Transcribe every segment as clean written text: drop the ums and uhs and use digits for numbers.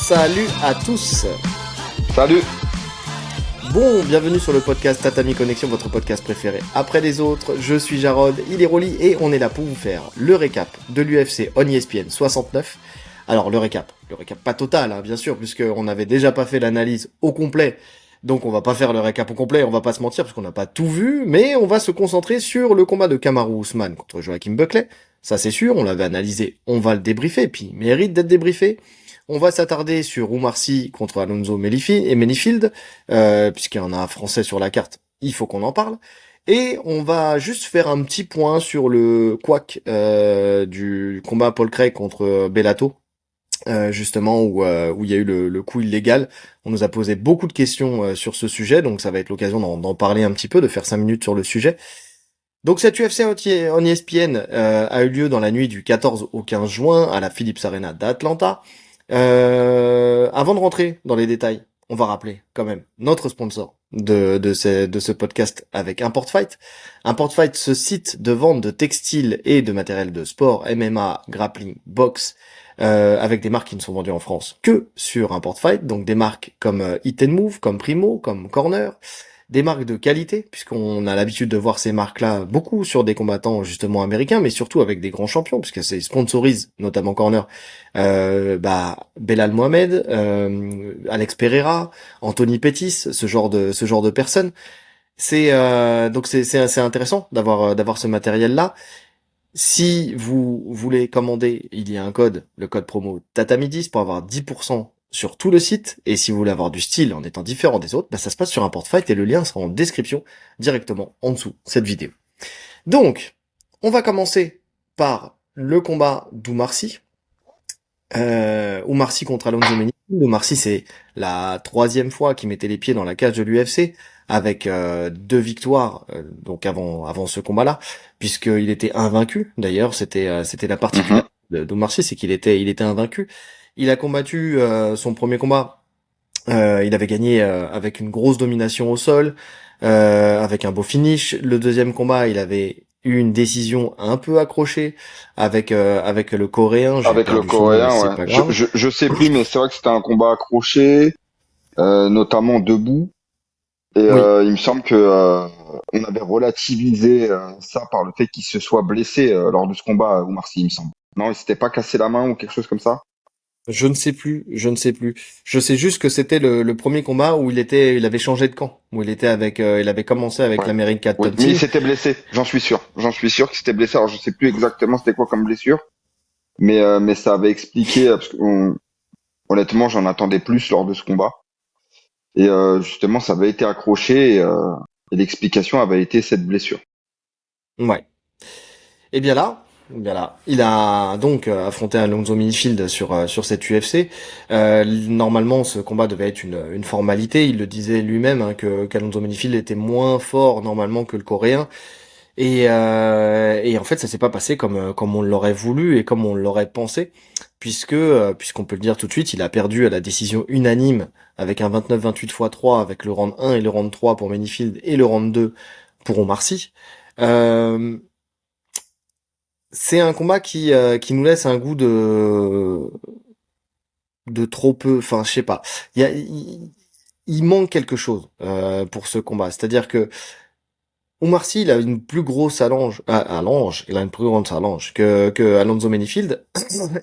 Salut à tous. Salut. Bon, bienvenue sur le podcast Tatami Connection, votre podcast préféré après les autres. Je suis Jarod, il est Rolly et on est là pour vous faire le récap de l'UFC on ESPN 69. Alors le récap pas total, hein, bien sûr, puisqu'on n'avait déjà pas fait l'analyse au complet. Donc on va pas faire le récap au complet, on va pas se mentir, parce qu'on n'a pas tout vu, mais on va se concentrer sur le combat de Kamaru Usman contre Joachim Buckley. Ça c'est sûr, on l'avait analysé, on va le débriefer, puis il mérite d'être débriefé. On va s'attarder sur Umar Sy contre Alonzo Menifield, puisqu'il y en a un français sur la carte, il faut qu'on en parle. Et on va juste faire un petit point sur le couac du combat Paul Craig contre Bellato, justement où il y a eu le coup illégal. On nous a posé beaucoup de questions sur ce sujet, donc ça va être l'occasion d'en parler un petit peu, de faire 5 minutes sur le sujet. Donc cette UFC on ESPN a eu lieu dans la nuit du 14 au 15 juin à la Philips Arena d'Atlanta. Avant de rentrer dans les détails, on va rappeler quand même notre sponsor de ce podcast avec Import Fight. Import Fight, ce site de vente de textiles et de matériel de sport, MMA, grappling, boxe, avec des marques qui ne sont vendues en France que sur Import Fight, donc des marques comme Hit and Move, comme Primo, comme Corner, des marques de qualité, puisqu'on a l'habitude de voir ces marques-là beaucoup sur des combattants justement américains, mais surtout avec des grands champions, puisque c'est sponsorise, notamment Corner, Belal Mohamed, Alex Pereira, Anthony Pettis, ce genre de personnes. Donc c'est assez intéressant d'avoir ce matériel-là. Si vous voulez commander, il y a un code, le code promo Tatami10 pour avoir 10% sur tout le site, et si vous voulez avoir du style en étant différent des autres, ça se passe sur Import Fight et le lien sera en description directement en dessous cette vidéo. Donc, on va commencer par le combat d'Umar Sy. Umar Sy contre Alonzo Menifield. Umar Sy, c'est la 3e fois qu'il mettait les pieds dans la cage de l'UFC, avec 2 victoires donc avant ce combat-là, puisqu'il était invaincu. D'ailleurs, c'était la particularité d'Umar Sy, c'est qu'il était invaincu. Il a combattu son premier combat. Il avait gagné avec une grosse domination au sol, avec un beau finish. Le deuxième combat, il avait eu une décision un peu accrochée avec le Coréen. Avec le Coréen, ouais. Je sais plus, mais c'est vrai que c'était un combat accroché, notamment debout. Et oui. il me semble que on avait relativisé ça par le fait qu'il se soit blessé lors de ce combat, Umar Sy, il me semble. Non, il s'était pas cassé la main ou quelque chose comme ça? Je ne sais plus. Je sais juste que c'était le premier combat où il avait changé de camp, où il avait commencé avec Ouais. l'American Oui, Top mais il Team. s'était blessé, j'en suis sûr. J'en suis sûr qu'il s'était blessé. Alors je sais plus exactement c'était quoi comme blessure, mais ça avait expliqué parce que honnêtement j'en attendais plus lors de ce combat. Et justement ça avait été accroché et l'explication avait été cette blessure. Ouais. Et bien là, il a donc affronté Alonzo Menifield sur cette UFC. Normalement, ce combat devait être une formalité. Il le disait lui-même qu'Alonzo Menifield était moins fort normalement que le Coréen. Et en fait, ça s'est pas passé comme on l'aurait voulu et comme on l'aurait pensé, puisqu'on peut le dire tout de suite, il a perdu à la décision unanime avec un 29-28 x 3 avec le round 1 et le round 3 pour Menifield et le round 2 pour Umar Sy. C'est un combat qui nous laisse un goût de trop peu, enfin je sais pas. Il manque quelque chose pour ce combat. C'est-à-dire que Umar Sy, il a une plus grosse allonge, il a une plus grande allonge que Alonzo Menifield.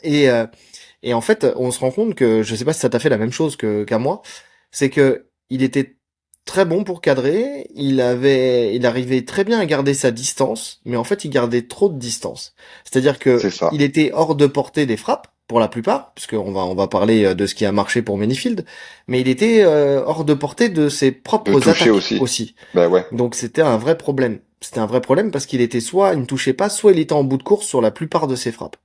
Et en fait, on se rend compte que, je sais pas si ça t'a fait la même chose qu'à moi, c'est que il était très bon pour cadrer, il arrivait très bien à garder sa distance, mais en fait, il gardait trop de distance. C'est-à-dire que C'est ça. il était hors de portée des frappes, pour la plupart, on va parler de ce qui a marché pour Menifield, mais il était hors de portée de ses De propres toucher attaques aussi. aussi. Ben ouais. Donc c'était un vrai problème. C'était un vrai problème parce qu'il était soit il ne touchait pas, soit il était en bout de course sur la plupart de ses frappes.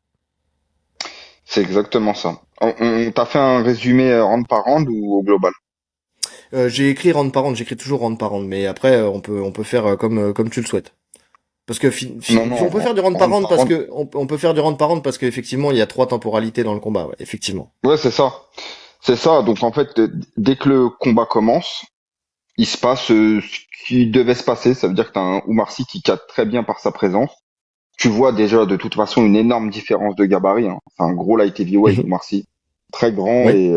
C'est exactement ça. On t'a fait un résumé round par round ou au global? J'ai écrit round par round, j'écris toujours round par round, mais après on peut faire comme tu le souhaites. Parce que Non, non, on peut faire du round par round round par parce round. que on peut faire du round par round parce qu'effectivement il y a 3 temporalités dans le combat, ouais, effectivement. Ouais, c'est ça. C'est ça. Donc en fait, dès que le combat commence, il se passe ce qui devait se passer. Ça veut dire que t'as un Umar Sy qui cadre très bien par sa présence. Tu vois déjà de toute façon une énorme différence de gabarit, hein. C'est un gros light heavyweight, Umar Sy. très grand Oui.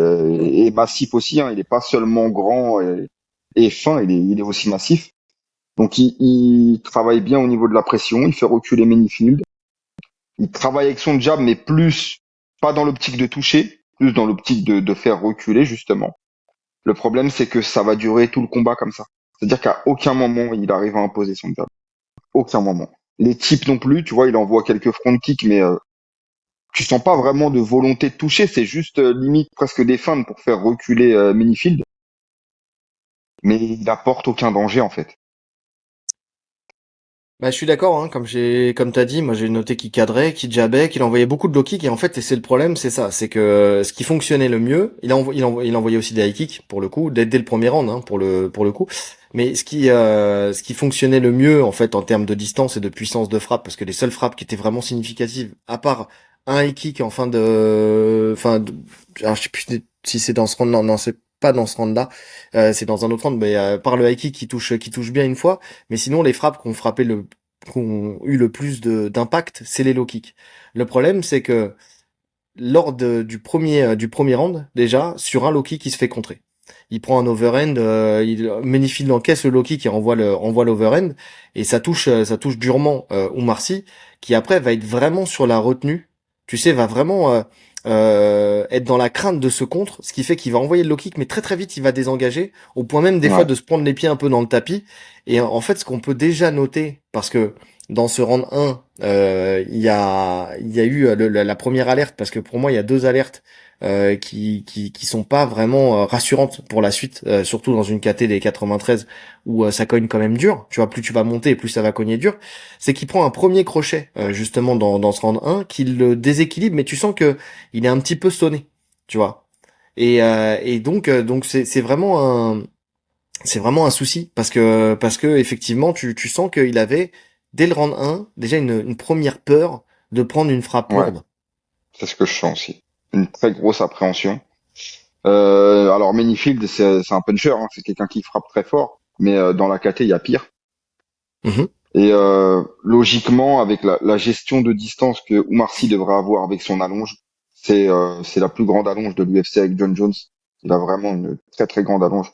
et massif aussi. Hein. Il est pas seulement grand et fin, il est aussi massif. Donc il travaille bien au niveau de la pression, il fait reculer Menifield. Il travaille avec son jab, mais plus pas dans l'optique de toucher, plus dans l'optique de faire reculer justement. Le problème, c'est que ça va durer tout le combat comme ça. C'est-à-dire qu'à aucun moment il arrive à imposer son jab. Aucun moment. Les types non plus, tu vois, il envoie quelques front kicks, mais tu sens pas vraiment de volonté de toucher. C'est juste limite presque des feintes pour faire reculer Minifield, mais il apporte aucun danger en fait. Bah, je suis d'accord, hein, comme t'as dit, moi j'ai noté qu'il cadrait, qu'il jabait, qu'il envoyait beaucoup de low kicks, et en fait, et c'est le problème, c'est ça, c'est que ce qui fonctionnait le mieux, il envoyait aussi des high kicks, pour le coup, dès le premier round, hein, pour le coup, mais ce qui fonctionnait le mieux, en fait, en termes de distance et de puissance de frappe, parce que les seules frappes qui étaient vraiment significatives, à part un high kick en alors je sais plus si c'est dans ce round, non, c'est pas dans ce round-là, c'est dans un autre round, mais par le high kick qui touche bien une fois, mais sinon les frappes qu'on eu le plus d'impact, c'est les low kicks. Le problème, c'est que lors du premier round, déjà, sur un low kick, il se fait contrer. Il prend un overhand, Menifield encaisse le low kick et envoie l'overhand, et ça touche durement Oumar Sy, qui après va être vraiment sur la retenue, tu sais, va vraiment être dans la crainte de ce contre, ce qui fait qu'il va envoyer le low kick, mais très très vite il va désengager, au point même des fois Ouais, de se prendre les pieds un peu dans le tapis. Et en fait, ce qu'on peut déjà noter, parce que dans ce round 1, il y a eu la première alerte, parce que pour moi, il y a deux alertes qui sont pas vraiment rassurantes pour la suite, surtout dans une KT des 93 où ça cogne quand même dur. Tu vois, plus tu vas monter, plus ça va cogner dur. C'est qu'il prend un premier crochet justement dans ce round 1, qui le déséquilibre, mais tu sens que il est un petit peu sonné, tu vois. Et donc c'est vraiment un souci parce que effectivement tu sens qu'il avait dès le round 1 déjà une première peur de prendre une frappe ouais, lourde. c'est ce que je sens aussi. Une très grosse appréhension. Alors Minifield, c'est un puncher, hein, c'est quelqu'un qui frappe très fort, mais dans la KT, il y a pire. Mhm. Et logiquement, avec la gestion de distance que Oumar Sy devrait avoir avec son allonge, c'est la plus grande allonge de l'UFC avec John Jones. Il a vraiment une très très grande allonge.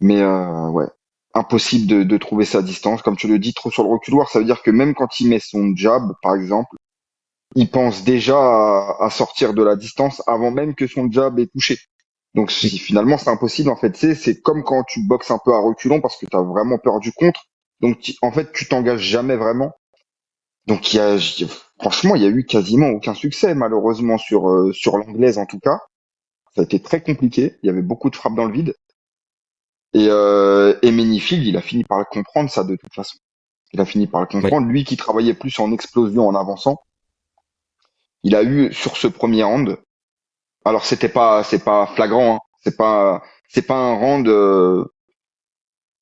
Mais ouais, impossible de trouver sa distance. Comme tu le dis, trop sur le reculoir, ça veut dire que même quand il met son jab, par exemple, il pense déjà à sortir de la distance avant même que son jab ait touché. Donc si finalement c'est impossible en fait, c'est comme quand tu boxes un peu à reculons parce que tu as vraiment peur du contre. Donc en fait tu t'engages jamais vraiment. Donc franchement il y a eu quasiment aucun succès malheureusement sur l'anglaise en tout cas. Ça a été très compliqué. Il y avait beaucoup de frappes dans le vide. Et Menifield, il a fini par le comprendre ça de toute façon. Il a fini par le Oui. comprendre. Lui qui travaillait plus en explosion en avançant, il a eu sur ce premier round. Alors c'est pas flagrant, hein. C'est pas un round.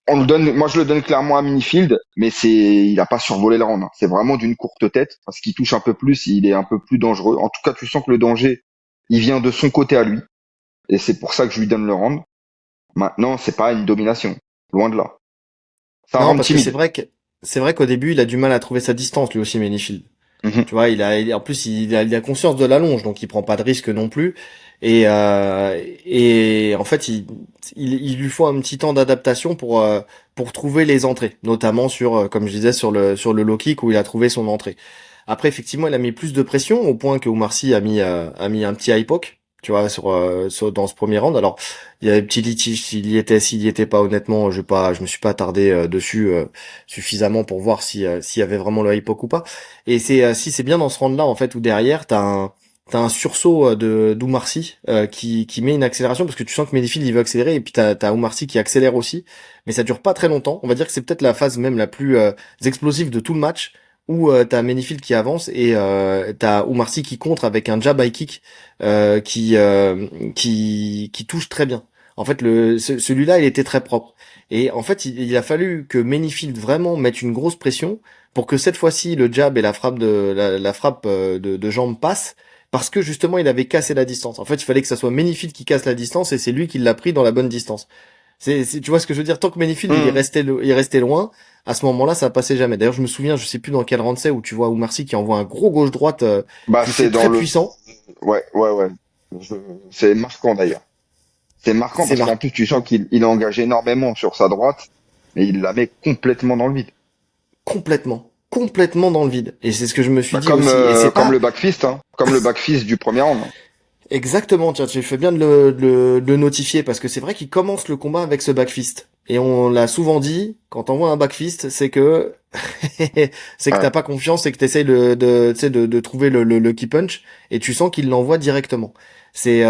On le donne, moi je le donne clairement à Minifield, mais il a pas survolé le round. Hein. C'est vraiment d'une courte tête parce qu'il touche un peu plus, il est un peu plus dangereux. En tout cas, tu sens que le danger, il vient de son côté à lui, et c'est pour ça que je lui donne le round. Maintenant, c'est pas une domination, loin de là. C'est un Non, round parce que timide. c'est vrai qu'au début, il a du mal à trouver sa distance lui aussi, Menifield. Mhm. Tu vois, en plus, il a conscience de l'allonge, donc il prend pas de risque non plus. Et en fait, il lui faut un petit temps d'adaptation pour trouver les entrées, notamment comme je disais, sur le low kick où il a trouvé son entrée. Après, effectivement, il a mis plus de pression au point que Oumar Sy a mis un petit high poke, tu vois, dans ce premier round. Alors, il y a des petits litiges s'il y était pas. Honnêtement, je me suis pas attardé dessus suffisamment pour voir s'il y avait vraiment le high poke ou pas. Et si c'est bien dans ce round-là en fait où derrière t'as un sursaut de d'Oumar Sy qui met une accélération parce que tu sens que Menifield il veut accélérer et puis t'as Oumar Sy qui accélère aussi, mais ça dure pas très longtemps. On va dire que c'est peut-être la phase même la plus explosive de tout le match où t'as Menifield qui avance et t'as Oumar Sy qui contre avec un jab high kick qui touche très bien. En fait celui-là il était très propre et en fait il a fallu que Menifield vraiment mette une grosse pression pour que cette fois-ci le jab et la frappe de jambe passent parce que justement il avait cassé la distance. En fait, il fallait que ça soit Menifield qui casse la distance et c'est lui qui l'a pris dans la bonne distance. Tu vois ce que je veux dire? Tant que Menifield Mhm. il est resté loin, à ce moment-là, ça passait jamais. D'ailleurs, je me souviens, je sais plus dans quel round c'est où tu vois Oumar Sy qui envoie un gros gauche-droite, Bah tu sais, très puissant. ouais ouais ouais. Je- C'est marquant d'ailleurs. C'est marquant C'est parce qu'en marqué plus tu sens qu'il est engagé énormément sur sa droite, mais il la met complètement dans le vide. complètement dans le vide. Et c'est ce que je me suis Bah, dit aussi. Et c'est comme pas le backfist, hein. Comme le backfist du premier round, hein. exactement, tiens, tu fais bien de le notifier parce que c'est vrai qu'il commence le combat avec ce backfist. Et on l'a souvent dit, quand on voit un backfist, c'est que c'est que Ouais. t'as pas confiance et que t'essayes tu sais, de trouver le key punch et tu sens qu'il l'envoie directement. C'est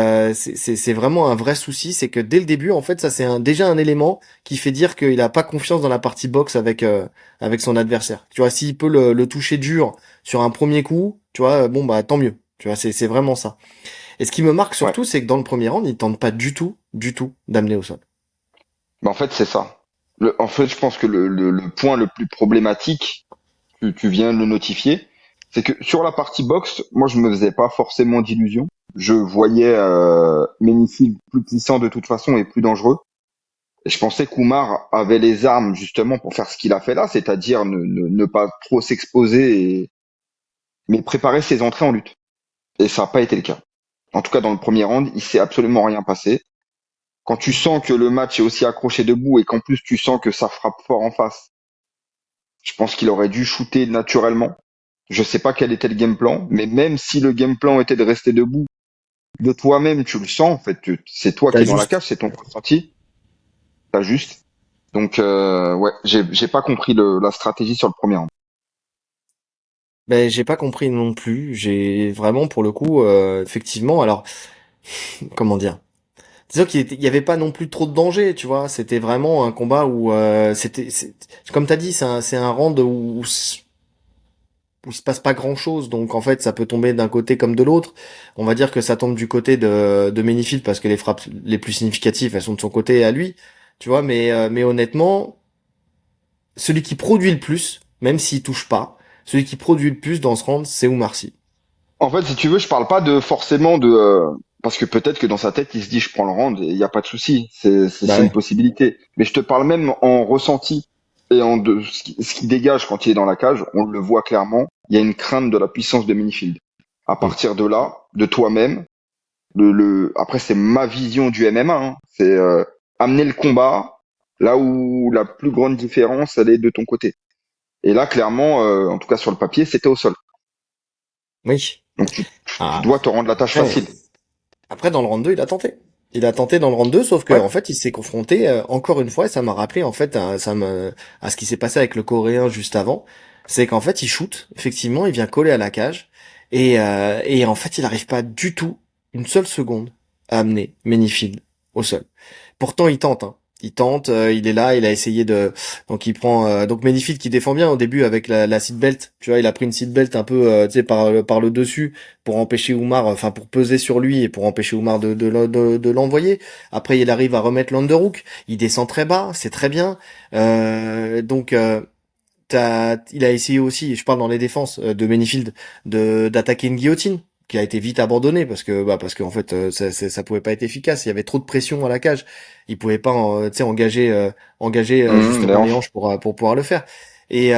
vraiment un vrai souci, c'est que dès le début, en fait, ça c'est déjà un élément qui fait dire qu'il a pas confiance dans la partie boxe avec son adversaire. Tu vois, s'il peut le toucher dur sur un premier coup, tu vois, bon bah tant mieux. Tu vois, c'est vraiment ça. Et ce qui me marque Ouais. surtout, c'est que dans le premier round, il tente pas du tout d'amener au sol. Bah, en fait, c'est ça. En fait, je pense que le point le plus problématique, tu viens de le notifier, c'est que sur la partie boxe, moi, je me faisais pas forcément d'illusions. Je voyais Menifil plus puissant de toute façon et plus dangereux. Et je pensais qu'Oumar avait les armes justement pour faire ce qu'il a fait là, c'est-à-dire ne pas trop s'exposer, mais préparer ses entrées en lutte. Et ça n'a pas été le cas. En tout cas, dans le premier round, il s'est absolument rien passé. Quand tu sens que le match est aussi accroché debout et qu'en plus tu sens que ça frappe fort en face, je pense qu'il aurait dû shooter naturellement. Je sais pas quel était le game plan, mais même si le game plan était de rester debout, de toi-même, tu le sens, en fait, c'est toi qui T'as es dans la juste. cage, c'est ton ressenti, t'as juste. Donc, ouais, j'ai pas compris la stratégie sur le premier round. Ben, j'ai pas compris non plus. J'ai vraiment, pour le coup, effectivement, alors, comment dire? Disons il y avait pas non plus trop de danger, tu vois. C'était vraiment un combat où, comme t'as dit, c'est un round où il se passe pas grand chose. Donc, en fait, ça peut tomber d'un côté comme de l'autre. On va dire que ça tombe du côté de Menifield parce que les frappes les plus significatives, elles sont de son côté à lui. Tu vois, mais honnêtement, celui qui produit le plus, même s'il touche pas, celui qui produit le plus dans ce round, c'est Oumar Sy. En fait, si tu veux, je parle pas de forcément de parce que peut-être que dans sa tête, il se dit je prends le round et il y a pas de souci, Bah c'est une ouais. possibilité. Mais je te parle même en ressenti et en de ce qui dégage quand il est dans la cage, on le voit clairement. Il y a une crainte de la puissance de Minifield. À Mm. partir de là, de toi-même, après c'est ma vision du MMA, hein. C'est amener le combat là où la plus grande différence elle est de ton côté. Et là, clairement, en tout cas sur le papier, c'était au sol. Oui. Donc tu Ah, dois te rendre la tâche après, facile. après, dans le round 2, il a tenté. Il a tenté dans le round 2, sauf que Ouais. en fait, il s'est confronté encore une fois, et ça m'a rappelé en fait à ce qui s'est passé avec le Coréen juste avant. C'est qu'en fait, il shoot, effectivement, il vient coller à la cage, et en fait, il n'arrive pas du tout, une seule seconde, à amener Menifield au sol. Pourtant, il tente, hein. Il tente, il est là, il a essayé de, donc il prend, donc Menifield qui défend bien au début avec la seat belt, tu vois, il a pris une seat belt un peu, tu sais, par le dessus pour empêcher Oumar, enfin pour peser sur lui et pour empêcher Oumar de l'envoyer. Après, il arrive à remettre l'underhook, il descend très bas, c'est très bien. Donc il a essayé aussi, je parle dans les défenses de Menifield, d'attaquer une guillotine qui a été vite abandonnée parce qu'en fait ça pouvait pas être efficace, il y avait trop de pression à la cage, il pouvait pas tu sais engager justement Les les hanches. hanches pour pouvoir le faire. Et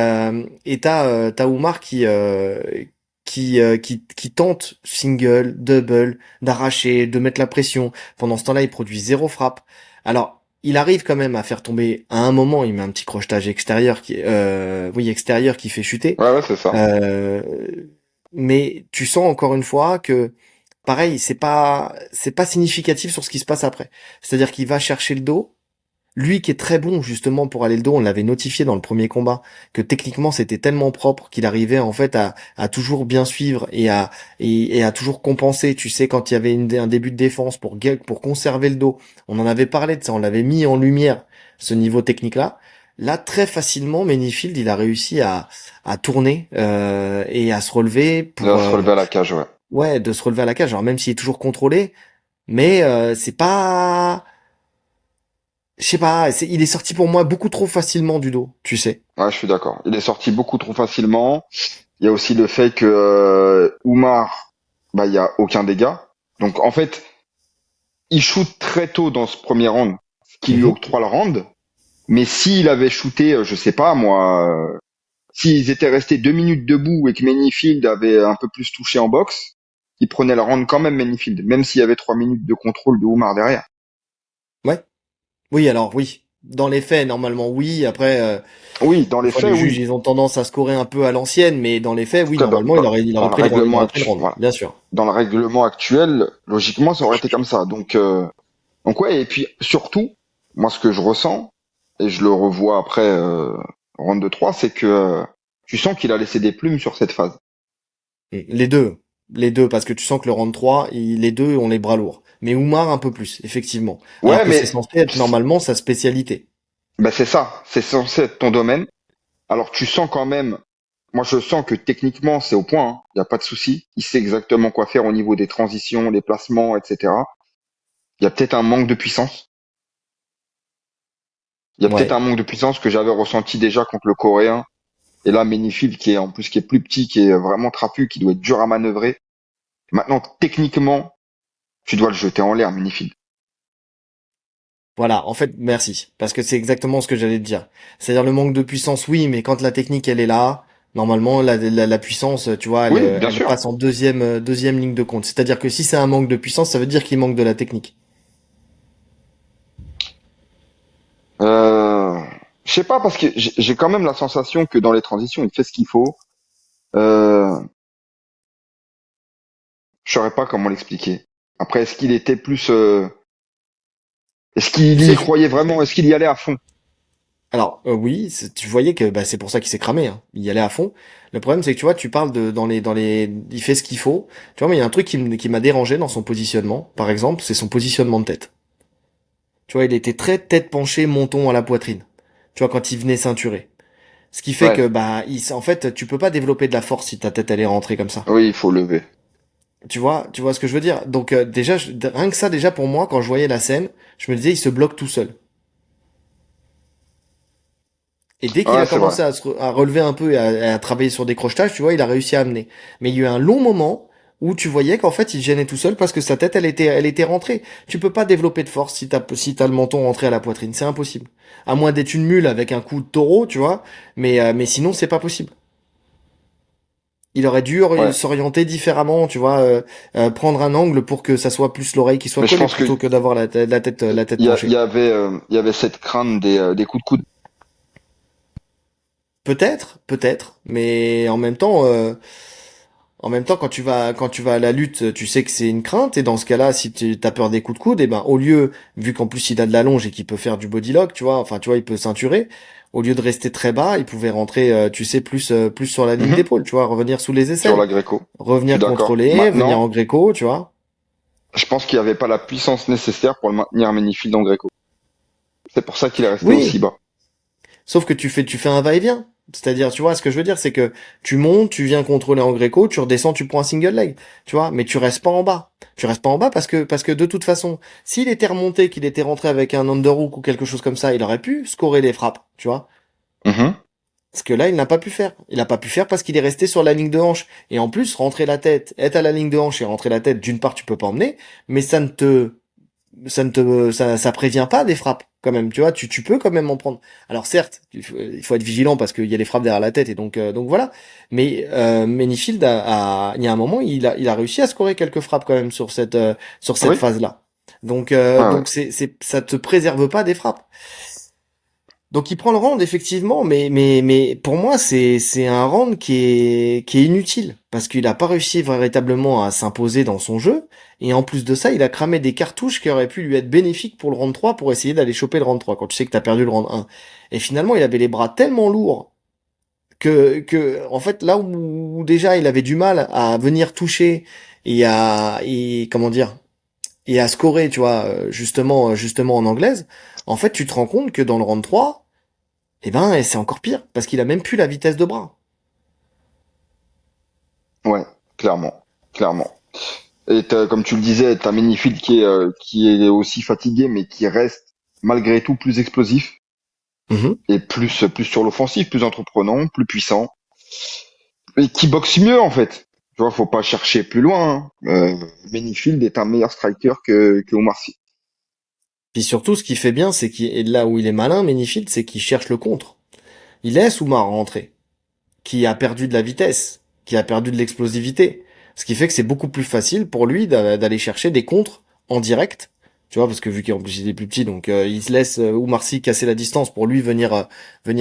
t'as Oumar qui tente single, double, d'arracher, de mettre la pression. Pendant ce temps-là, il produit zéro frappe. Alors, il arrive quand même à faire tomber, à un moment, il met un petit crochetage extérieur extérieur qui fait chuter. Ouais, ouais, c'est ça. Euh, mais tu sens encore une fois que, pareil, c'est pas significatif sur ce qui se passe après. C'est-à-dire qu'il va chercher le dos, lui qui est très bon justement pour aller le dos, on l'avait notifié dans le premier combat que techniquement c'était tellement propre qu'il arrivait en fait à toujours bien suivre et à toujours compenser. Tu sais quand il y avait un début de défense pour conserver le dos, on en avait parlé de ça, on l'avait mis en lumière ce niveau technique là. Là très facilement, Menifield il a réussi à tourner et à se relever De pour se relever à la cage, ouais. ouais de se relever à la cage. Alors même s'il est toujours contrôlé, mais c'est pas je sais pas, il est sorti pour moi beaucoup trop facilement du dos, tu sais. Ouais, je suis d'accord. Il est sorti beaucoup trop facilement. Il y a aussi le fait que Oumar, bah, il y a aucun dégât. Donc, en fait, il shoot très tôt dans ce premier round, ce qui lui Mhm. octroie le round. Mais s'il avait shooté, je sais pas, moi, s'ils étaient restés 2 minutes debout et que Manyfield avait un peu plus touché en boxe, qui prenait le round quand même Menifield, même s'il y avait 3 minutes de contrôle de Oumar derrière. Ouais. Oui, alors oui. Dans les faits, normalement, oui. Après, Oui, dans des les fois, faits, les juges, oui. ils ont tendance à scorer un peu à l'ancienne, mais dans les faits, En tout oui, cas, normalement, il aurait pris il aurait pris le round. voilà. Bien sûr. Dans le règlement actuel, logiquement, ça aurait été comme ça. Donc ouais, et puis surtout, moi, ce que je ressens, et je le revois après round de 3, c'est que tu sens qu'il a laissé des plumes sur cette phase. Les deux. Les deux, parce que tu sens que le round 3, les deux ont les bras lourds. Mais Oumar un peu plus, effectivement. Alors Ouais, que c'est mais censé être normalement sa spécialité. bah, c'est ça, c'est censé être ton domaine. Alors tu sens quand même, moi je sens que techniquement c'est au point, il n'y a pas de souci. Il sait exactement quoi faire au niveau des transitions, des placements, etc. Il y a peut-être un manque de puissance. Il y a peut-être Ouais. un manque de puissance que j'avais ressenti déjà contre le Coréen. Et là, Menifield qui est en plus qui est plus petit, qui est vraiment trapu, qui doit être dur à manœuvrer. Maintenant, techniquement, tu dois le jeter en l'air, Menifield. Voilà. En fait, merci. Parce que c'est exactement ce que j'allais te dire. C'est-à-dire le manque de puissance, oui, mais quand la technique, elle est là, normalement, la puissance, tu vois, Oui, bien elle sûr. passe en deuxième ligne de compte. C'est-à-dire que si c'est un manque de puissance, ça veut dire qu'il manque de la technique. Euh, je sais pas parce que j'ai quand même la sensation que dans les transitions, il fait ce qu'il faut. Euh, je saurais pas comment l'expliquer. Après, est-ce qu'il était plus, est-ce Tu qu'il sais, y croyait vraiment, est-ce qu'il y allait à fond? alors oui, tu voyais que bah, c'est pour ça qu'il s'est cramé. Hein. Il y allait à fond. Le problème, c'est que tu vois, tu parles de il fait ce qu'il faut. Tu vois, mais il y a un truc qui m'a dérangé dans son positionnement. Par exemple, c'est son positionnement de tête. Tu vois, il était très tête penchée, menton à la poitrine. Tu vois, quand il venait ceinturer. Ce qui fait Ouais. que bah, en fait, tu peux pas développer de la force si ta tête elle est rentrée comme ça. Oui, il faut lever. Tu vois ce que je veux dire. Donc déjà, rien que ça, déjà pour moi, quand je voyais la scène, je me disais, il se bloque tout seul. Et dès qu'il Ouais, a c'est vrai. commencé à relever un peu et à travailler sur des crochetages, tu vois, il a réussi à amener. Mais il y a eu un long moment où tu voyais qu'en fait, il gênait tout seul parce que sa tête, elle était rentrée. Tu peux pas développer de force si t'as le menton rentré à la poitrine. C'est impossible. À moins d'être une mule avec un coup de taureau, tu vois. Mais sinon, c'est pas possible. Il aurait dû Ouais. s'orienter différemment, tu vois, prendre un angle pour que ça soit plus l'oreille qui soit Mais je collée pense que plutôt que d'avoir la tête penchée. il y avait cette crainte des coups de coude. Peut-être, mais en même temps, quand tu vas à la lutte, tu sais que c'est une crainte, et dans ce cas-là, si tu as peur des coups de coude, et ben, au lieu, vu qu'en plus il a de la longe et qu'il peut faire du bodylock, tu vois, enfin, tu vois, il peut ceinturer, au lieu de rester très bas, il pouvait rentrer, tu sais, plus sur la ligne Mhm. d'épaule, tu vois, revenir sous les Sur aisselles, la Gréco. Je suis revenir d'accord. contrôler, venir Maintenant, en gréco, tu vois. je pense qu'il n'y avait pas la puissance nécessaire pour le maintenir Menifield en Gréco. C'est pour ça qu'il est resté Oui, aussi bas. sauf que tu fais un va-et-vient. C'est-à-dire, tu vois, ce que je veux dire, c'est que tu montes, tu viens contrôler en gréco, tu redescends, tu prends un single leg, tu vois, mais tu restes pas en bas. Tu restes pas en bas parce que de toute façon, s'il était remonté, qu'il était rentré avec un underhook ou quelque chose comme ça, il aurait pu scorer les frappes, tu vois. Mhm. Parce que là, il n'a pas pu faire. Il n'a pas pu faire parce qu'il est resté sur la ligne de hanche. Et en plus, rentrer la tête, être à la ligne de hanche et rentrer la tête, d'une part, tu peux pas emmener, mais ça prévient pas des frappes quand même, tu vois, tu peux quand même en prendre. Alors certes, il faut être vigilant parce qu'il y a les frappes derrière la tête et donc voilà. Mais Menifield il y a un moment, il a réussi à scorer quelques frappes quand même sur cette Oui. phase-là. Ouais, ouais. Donc ça te préserve pas des frappes. Donc il prend le round effectivement, mais pour moi c'est un round qui est inutile parce qu'il a pas réussi véritablement à s'imposer dans son jeu et en plus de ça il a cramé des cartouches qui auraient pu lui être bénéfiques pour le round 3 pour essayer d'aller choper le round 3 quand tu sais que t'as perdu le round 1. Et finalement il avait les bras tellement lourds que en fait là où déjà il avait du mal à venir toucher et comment dire et à scorer tu vois justement en anglaise, en fait tu te rends compte que dans le round 3 eh ben, c'est encore pire, parce qu'il a même plus la vitesse de bras. Ouais, clairement. Clairement. Et comme tu le disais, t'as Menifield qui est aussi fatigué, mais qui reste malgré tout plus explosif Mhm. et plus sur l'offensive, plus entreprenant, plus puissant. Et qui boxe mieux en fait. Tu vois, faut pas chercher plus loin. Hein. Menifield est un meilleur striker que Omar Sy. Puis surtout, ce qu'il fait bien, c'est qu'il, et là où il est malin, Menifield, c'est qu'il cherche le contre. Il laisse Oumar rentrer, qui a perdu de la vitesse, qui a perdu de l'explosivité. Ce qui fait que c'est beaucoup plus facile pour lui d'aller chercher des contres en direct. Tu vois, parce que vu qu'en plus il est plus petit, donc il se laisse Oumar Sy casser la distance pour lui venir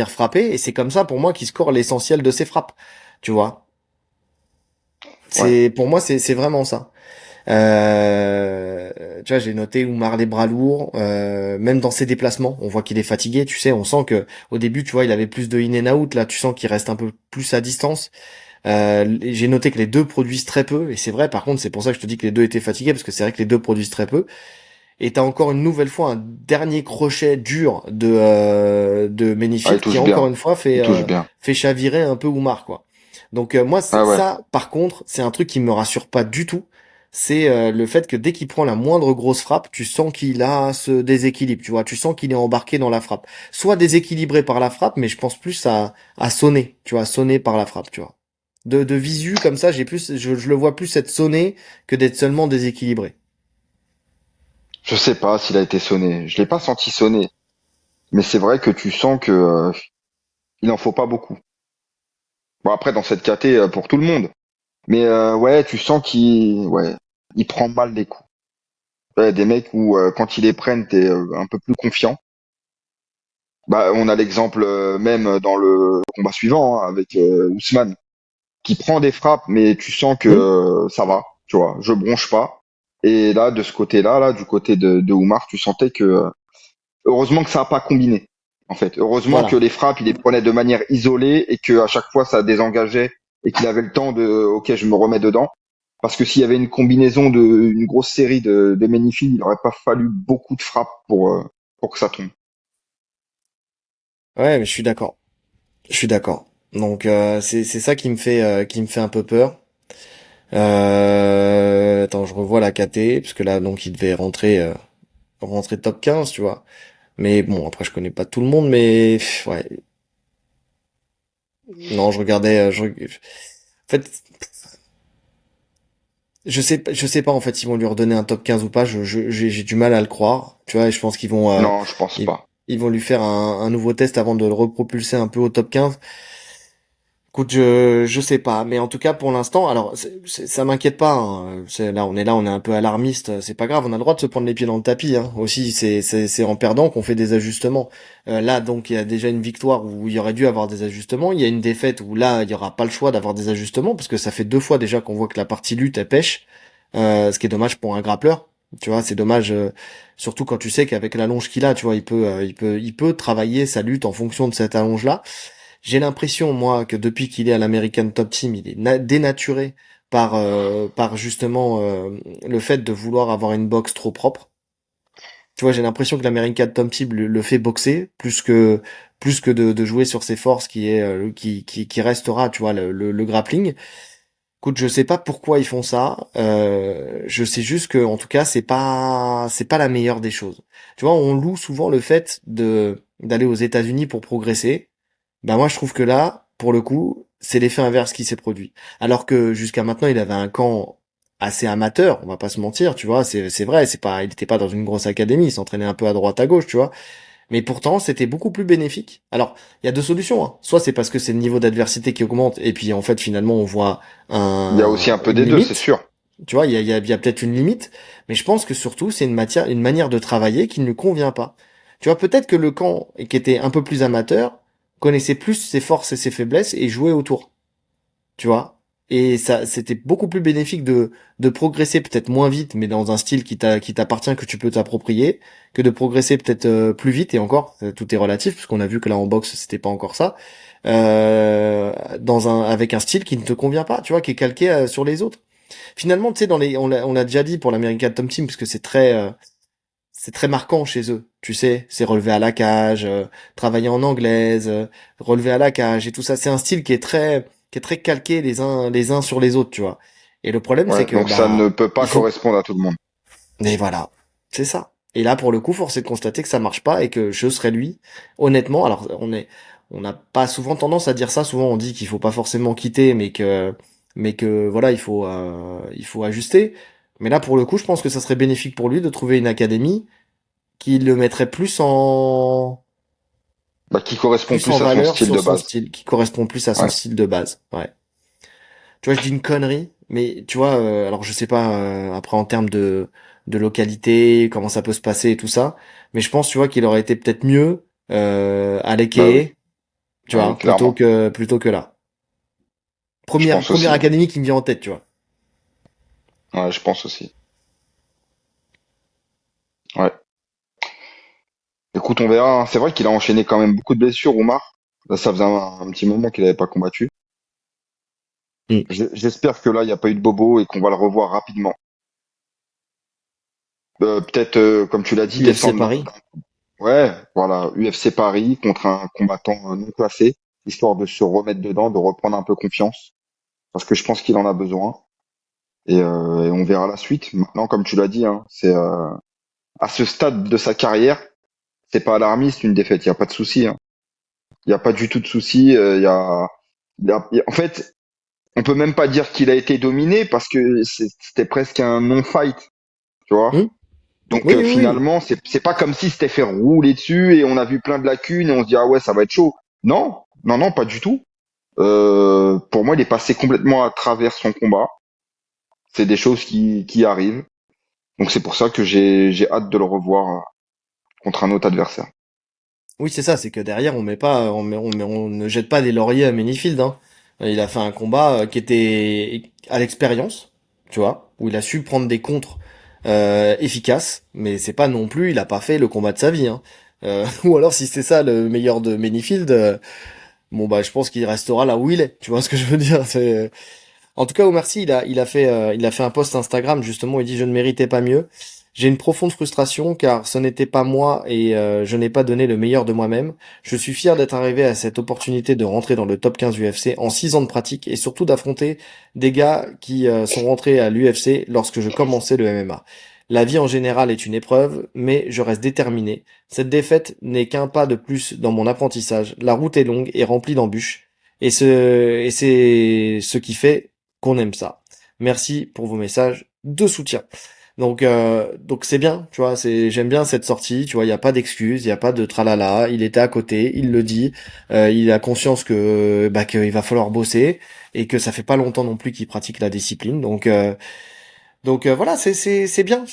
frapper. Et c'est comme ça pour moi qu'il score l'essentiel de ses frappes. Tu vois, Ouais. c'est pour moi c'est vraiment ça. Tu vois, j'ai noté Oumar les bras lourds, même dans ses déplacements, on voit qu'il est fatigué. Tu sais, on sent que au début, tu vois, il avait plus de in and out. Là, tu sens qu'il reste un peu plus à distance. J'ai noté que les deux produisent très peu, et c'est vrai. Par contre, c'est pour ça que je te dis que les deux étaient fatigués, parce que c'est vrai que les deux produisent très peu. Et t'as encore une nouvelle fois un dernier crochet dur de Ah, il Ménifique qui touche encore bien. une fois Il touche bien. fait chavirer un peu Oumar, quoi. Donc moi Ah ouais. ça par contre c'est un truc qui me rassure pas du tout. C'est le fait que dès qu'il prend la moindre grosse frappe, tu sens qu'il a ce déséquilibre, tu vois, tu sens qu'il est embarqué dans la frappe. Soit déséquilibré par la frappe, mais je pense plus à sonner, tu vois, sonner par la frappe, tu vois. De visu comme ça, je le vois plus être sonné que d'être seulement déséquilibré. Je sais pas s'il a été sonné. Je l'ai pas senti sonné. Mais c'est vrai que tu sens que il en faut pas beaucoup. Bon après dans cette KT pour tout le monde. Mais ouais, tu sens il prend mal les coups. Ouais, des mecs où quand ils les prennent, t'es un peu plus confiant. Bah on a l'exemple même dans le combat suivant hein, avec Ousmane qui prend des frappes, mais tu sens que Hmm. ça va, tu vois, je bronche pas. Et là de ce côté-là, là du côté de Oumar, tu sentais que heureusement que ça a pas combiné. En fait, heureusement que Voilà. les frappes, il les prenait de manière isolée et que à chaque fois ça désengageait et qu'il avait le temps de, ok, je me remets dedans. Parce que s'il y avait une combinaison une grosse série de magnifiques, il aurait pas fallu beaucoup de frappes pour que ça tombe. Ouais, mais je suis d'accord. Je suis d'accord. Donc c'est ça qui me fait un peu peur. Attends, je revois la KT parce que là donc il devait rentrer top 15, tu vois. Mais bon, après je connais pas tout le monde, mais ouais. Non, je regardais en fait je sais pas en fait s'ils vont lui redonner un top 15 ou pas, j'ai du mal à le croire, tu vois, et je pense qu'ils vont Non, je pense ils, pas. ils vont lui faire un nouveau test avant de le repropulser un peu au top 15. Écoute, je sais pas, mais en tout cas pour l'instant, alors ça m'inquiète pas. Hein. Là, on est un peu alarmiste. C'est pas grave, on a le droit de se prendre les pieds dans le tapis. Hein. Aussi, c'est en perdant qu'on fait des ajustements. Là, donc il y a déjà une victoire où il y aurait dû avoir des ajustements. Il y a une défaite où là, il y aura pas le choix d'avoir des ajustements parce que ça fait deux fois déjà qu'on voit que la partie lutte elle pêche. Ce qui est dommage pour un grappleur. Tu vois, c'est dommage, surtout quand tu sais qu'avec l'allonge qu'il a, tu vois, il peut travailler sa lutte en fonction de cette allonge-là. J'ai l'impression, moi, que depuis qu'il est à l'American Top Team, il est dénaturé par justement le fait de vouloir avoir une boxe trop propre. Tu vois, j'ai l'impression que l'American Top Team le fait boxer plus que de jouer sur ses forces qui restera, tu vois, le grappling. Écoute, je sais pas pourquoi ils font ça. Je sais juste que, en tout cas, c'est pas la meilleure des choses. Tu vois, on loue souvent le fait d'aller aux États-Unis pour progresser. Ben moi je trouve que là, pour le coup, c'est l'effet inverse qui s'est produit. Alors que jusqu'à maintenant, il avait un camp assez amateur, on va pas se mentir, tu vois, c'est vrai, il était pas dans une grosse académie, il s'entraînait un peu à droite à gauche, tu vois. Mais pourtant, c'était beaucoup plus bénéfique. Alors, il y a deux solutions, hein. Soit c'est parce que c'est le niveau d'adversité qui augmente et puis en fait finalement on voit Il y a aussi un peu une des deux, c'est limite. sûr. Tu vois, il y a peut-être une limite, mais je pense que surtout c'est une manière de travailler qui ne lui convient pas. Tu vois, peut-être que le camp qui était un peu plus amateur connaissait plus ses forces et ses faiblesses et jouait autour. Tu vois, et ça, c'était beaucoup plus bénéfique de progresser peut-être moins vite, mais dans un style qui t'appartient que tu peux t'approprier, que de progresser peut-être plus vite et encore, tout est relatif puisqu'on a vu que là en boxe c'était pas encore ça. Avec un style qui ne te convient pas, tu vois, qui est calqué sur les autres. Finalement, tu sais, on l'a déjà dit pour l'American Tom Team, parce que c'est très marquant chez eux. Tu sais, c'est relevé à la cage, travailler en anglaise, relevé à la cage et tout ça. C'est un style qui est très calqué les uns sur les autres, tu vois. Et le problème, c'est Ouais, que, donc ça ne bah, peut pas il faut, correspondre à tout le monde. mais voilà. C'est ça. Et là, pour le coup, force est de constater que ça marche pas et que je serais lui. Honnêtement, alors, on n'a pas souvent tendance à dire ça. Souvent, on dit qu'il faut pas forcément quitter, mais que voilà, il faut ajuster. Mais là, pour le coup, je pense que ça serait bénéfique pour lui de trouver une académie qui le mettrait Bah, qui correspond plus en plus à son valeur style sur de son base. style, qui correspond plus à son Ouais. style de base. Ouais. Tu vois, je dis une connerie, Mais tu vois, alors je sais pas après en termes de localité, comment ça peut se passer et tout ça, mais je pense tu vois qu'il aurait été peut-être mieux à Bah oui, Leke, tu oui, vois, plutôt clairement. que là. Je pense Première aussi, hein. académie qui me vient en tête, tu vois. Ouais, je pense aussi. Ouais. Écoute, on verra, hein. C'est vrai qu'il a enchaîné quand même beaucoup de blessures, Oumar. Là, ça faisait un petit moment qu'il n'avait pas combattu. Mm. J'espère que là, il n'y a pas eu de bobo et qu'on va le revoir rapidement. Peut-être, comme tu l'as dit, UFC descendre. Paris. Ouais, voilà, UFC Paris contre un combattant non classé, histoire de se remettre dedans, de reprendre un peu confiance, parce que je pense qu'il en a besoin. Et on verra la suite. Maintenant, comme tu l'as dit, hein, c'est à ce stade de sa carrière, c'est pas alarmiste une défaite. Il y a pas de souci. Hein. Il y a pas du tout de souci. En fait, on peut même pas dire qu'il a été dominé parce que c'était presque un non-fight, tu vois. Mm. Donc Oui, oui, oui. finalement, c'est pas comme si c'était fait rouler dessus et on a vu plein de lacunes et on se dit ah ouais ça va être chaud. Non, non, non, pas du tout. Pour moi, il est passé complètement à travers son combat. C'est des choses qui arrivent. Donc c'est pour ça que j'ai hâte de le revoir contre un autre adversaire. Oui, c'est ça, c'est que derrière, on ne jette pas des lauriers à Manyfield, hein. Il a fait un combat qui était à l'expérience, tu vois, où il a su prendre des contres efficaces, mais c'est pas non plus, il a pas fait le combat de sa vie, hein. Ou alors, si c'est ça le meilleur de Manyfield, bon bah, je pense qu'il restera là où il est. Tu vois ce que je veux dire? C'est en tout cas, Omar Sy, il a fait un post Instagram justement. Il dit: je ne méritais pas mieux. J'ai une profonde frustration car ce n'était pas moi et je n'ai pas donné le meilleur de moi-même. Je suis fier d'être arrivé à cette opportunité de rentrer dans le top 15 UFC en 6 ans de pratique et surtout d'affronter des gars qui sont rentrés à l'UFC lorsque je commençais le MMA. La vie en général est une épreuve, mais je reste déterminé. Cette défaite n'est qu'un pas de plus dans mon apprentissage. La route est longue et remplie d'embûches. Et c'est ce qui fait qu'on aime ça. Merci pour vos messages de soutien. Donc c'est bien, tu vois, j'aime bien cette sortie, tu vois, il y a pas d'excuses, il y a pas de tralala, il était à côté, il le dit, il a conscience que bah qu'il va falloir bosser et que ça fait pas longtemps non plus qu'il pratique la discipline. Voilà, c'est bien.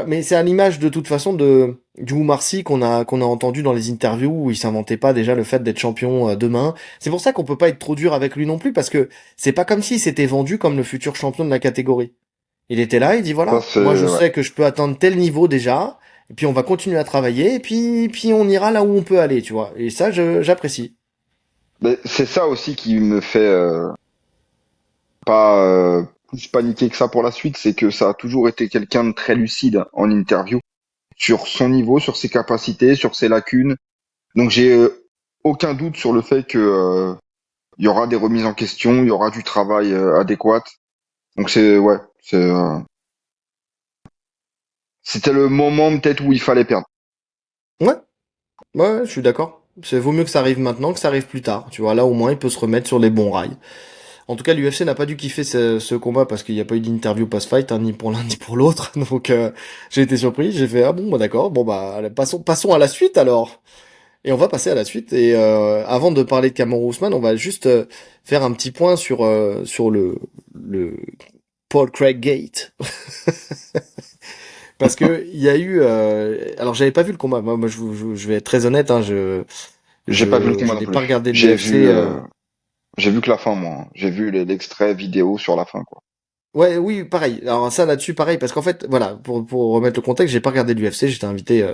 Mais c'est à l'image de toute façon de du Oumar Sy qu'on a entendu dans les interviews où il s'inventait pas déjà le fait d'être champion demain. C'est pour ça qu'on peut pas être trop dur avec lui non plus parce que c'est pas comme s'il s'était vendu comme le futur champion de la catégorie. Il était là, il dit Ça voilà, moi je c'est ouais. sais que je peux atteindre tel niveau déjà et puis on va continuer à travailler et puis on ira là où on peut aller, tu vois. Et ça j'apprécie. Mais c'est ça aussi qui me fait pas plus paniquer que ça pour la suite, c'est que ça a toujours été quelqu'un de très lucide en interview sur son niveau, sur ses capacités, sur ses lacunes. Donc j'ai aucun doute sur le fait que il y aura des remises en question, il y aura du travail adéquat. Donc c'était le moment peut-être où il fallait perdre. Ouais, ouais, je suis d'accord. C'est vaut mieux que ça arrive maintenant que ça arrive plus tard. Tu vois, là au moins il peut se remettre sur les bons rails. En tout cas, l'UFC n'a pas dû kiffer ce combat parce qu'il n'y a pas eu d'interview post-fight, hein, ni pour l'un ni pour l'autre. Donc j'ai été surpris, j'ai fait ah bon bah d'accord, bon bah allez, passons à la suite alors. Et on va passer à la suite. Et avant de parler de Cameron Ousmane, on va juste faire un petit point sur le Paul Craig Gate. Parce que il y a eu alors j'avais pas vu le combat. Moi je vais être très honnête, hein, J'ai pas vu le je combat non n'ai pas plus. regardé l'UFC. J'ai vu que la fin moi. J'ai vu l'extrait vidéo sur la fin quoi. Ouais, oui, pareil. Alors ça là-dessus, pareil, parce qu'en fait, voilà, pour remettre le contexte, j'ai pas regardé l'UFC, j'étais invité,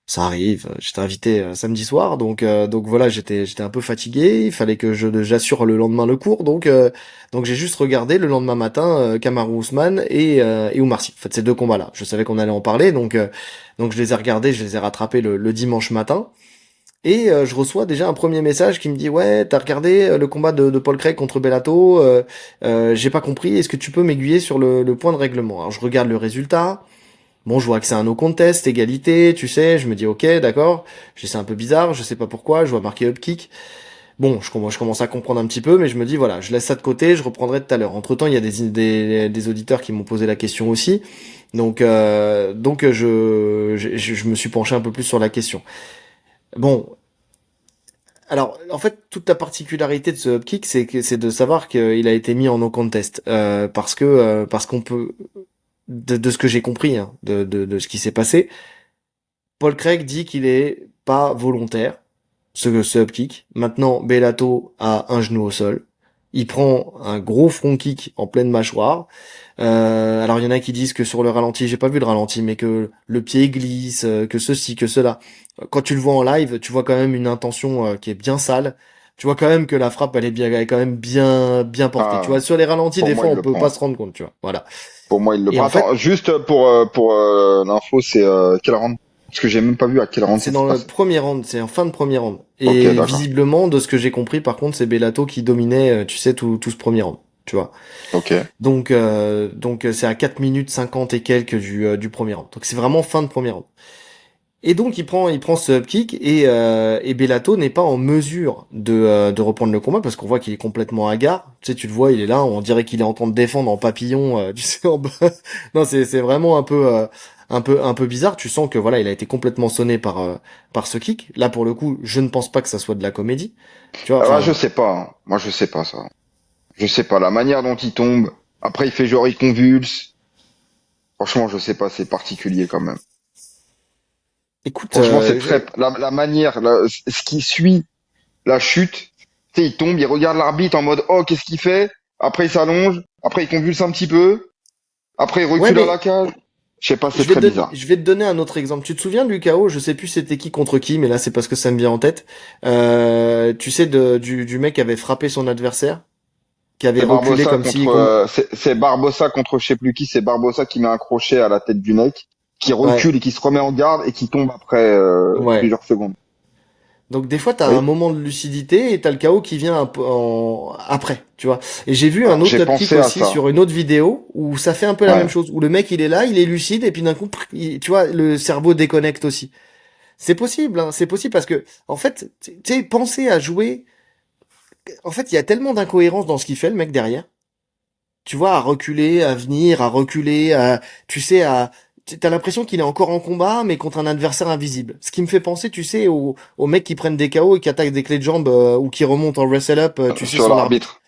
ça arrive, j'étais invité samedi soir, donc voilà, j'étais un peu fatigué, il fallait que j'assure le lendemain le cours, donc j'ai juste regardé le lendemain matin Kamaru Usman et Oumar Sy. En fait, ces deux combats-là, je savais qu'on allait en parler, donc je les ai regardés, je les ai rattrapés le dimanche matin. Et je reçois déjà un premier message qui me dit ouais, t'as regardé le combat de Paul Craig contre Bellato, j'ai pas compris, est-ce que tu peux m'aiguiller sur le point de règlement? Alors je regarde le résultat, bon je vois que c'est un no contest, égalité, tu sais, je me dis ok d'accord, c'est un peu bizarre, je sais pas pourquoi, je vois marqué upkick. Bon, je commence à comprendre un petit peu, mais je me dis voilà, je laisse ça de côté, je reprendrai tout à l'heure. Entre temps, il y a des auditeurs qui m'ont posé la question aussi, je me suis penché un peu plus sur la question. Bon, Alors, en fait, toute la particularité de ce upkick, c'est de savoir qu'il a été mis en no contest, parce qu'on peut, de ce que j'ai compris, hein, de ce qui s'est passé, Paul Craig dit qu'il est pas volontaire, ce upkick. Maintenant, Bellato a un genou au sol. Il prend un gros front kick en pleine mâchoire. Alors il y en a qui disent que sur le ralenti, j'ai pas vu le ralenti, mais que le pied glisse, que ceci, que cela. Quand tu le vois en live, tu vois quand même une intention qui est bien sale. Tu vois quand même que la frappe, elle est quand même bien portée. Tu Ah, vois, sur les ralentis, pour des moi, fois, il on le peut pas prend. se rendre compte, tu vois. Voilà. Pour moi, il le Et prend. en fait, Attends, juste pour l'info, c'est quel round? Parce que j'ai même pas vu à quel round c'est ça s'est dans le passé. premier round, c'est en fin de premier round. Ok, Et d'accord. visiblement, de ce que j'ai compris, par contre, c'est Bellato qui dominait, tu sais, tout ce premier round. Tu vois. Ok. Donc c'est à 4 minutes 50 et quelques du premier round. Donc c'est vraiment fin de premier round. Et donc il prend ce upkick et Bellato n'est pas en mesure de reprendre le combat parce qu'on voit qu'il est complètement hagard. Tu sais, tu le vois, il est là, on dirait qu'il est en train de défendre en papillon, tu sais, en bas. Non, c'est vraiment un peu bizarre. Tu sens que voilà, il a été complètement sonné par ce kick. Là, pour le coup, je ne pense pas que ça soit de la comédie. Tu vois, Ah, je enfin, sais pas, hein. Moi, je sais pas ça. Je sais pas. La manière dont il tombe. Après, il fait genre, il convulse. Franchement, je sais pas. C'est particulier quand même. écoute, Franchement, c'est très, la manière, ce qui suit la chute. Tu sais, il tombe, il regarde l'arbitre en mode, oh, qu'est-ce qu'il fait? Après, il s'allonge. Après, il convulse un petit peu. Après, il ouais, recule à la mais cage. Je sais pas, c'est très bizarre. Je vais te donner un autre exemple. Tu te souviens du chaos? Je sais plus c'était qui contre qui, mais là c'est parce que ça me vient en tête. Tu sais du mec qui avait frappé son adversaire, qui avait C'est reculé Barbossa comme contre, si c'est Barbossa contre je sais plus qui. C'est Barbossa qui met un crochet à la tête du mec, qui ouais, recule et qui se remet en garde et qui tombe après ouais. plusieurs secondes. Donc des fois t'as un Oui. moment de lucidité et t'as le chaos qui vient après, tu vois. Et j'ai vu un Alors j'ai autre upkick pensé à aussi ça. sur une autre vidéo où ça fait un peu la même Ouais. chose, où le mec il est là, il est lucide et puis d'un coup, tu vois, le cerveau déconnecte aussi. C'est possible, hein, c'est possible parce que en fait, tu sais, penser à jouer. En fait, il y a tellement d'incohérences dans ce qu'il fait, le mec derrière. Tu vois, à reculer, à venir, à reculer, tu sais, t'as l'impression qu'il est encore en combat, mais contre un adversaire invisible. Ce qui me fait penser, tu sais, aux mecs qui prennent des KO et qui attaquent des clés de jambes, ou qui remontent en wrestle-up, tu sais, Sur sans l'arbitre. l'arbitre.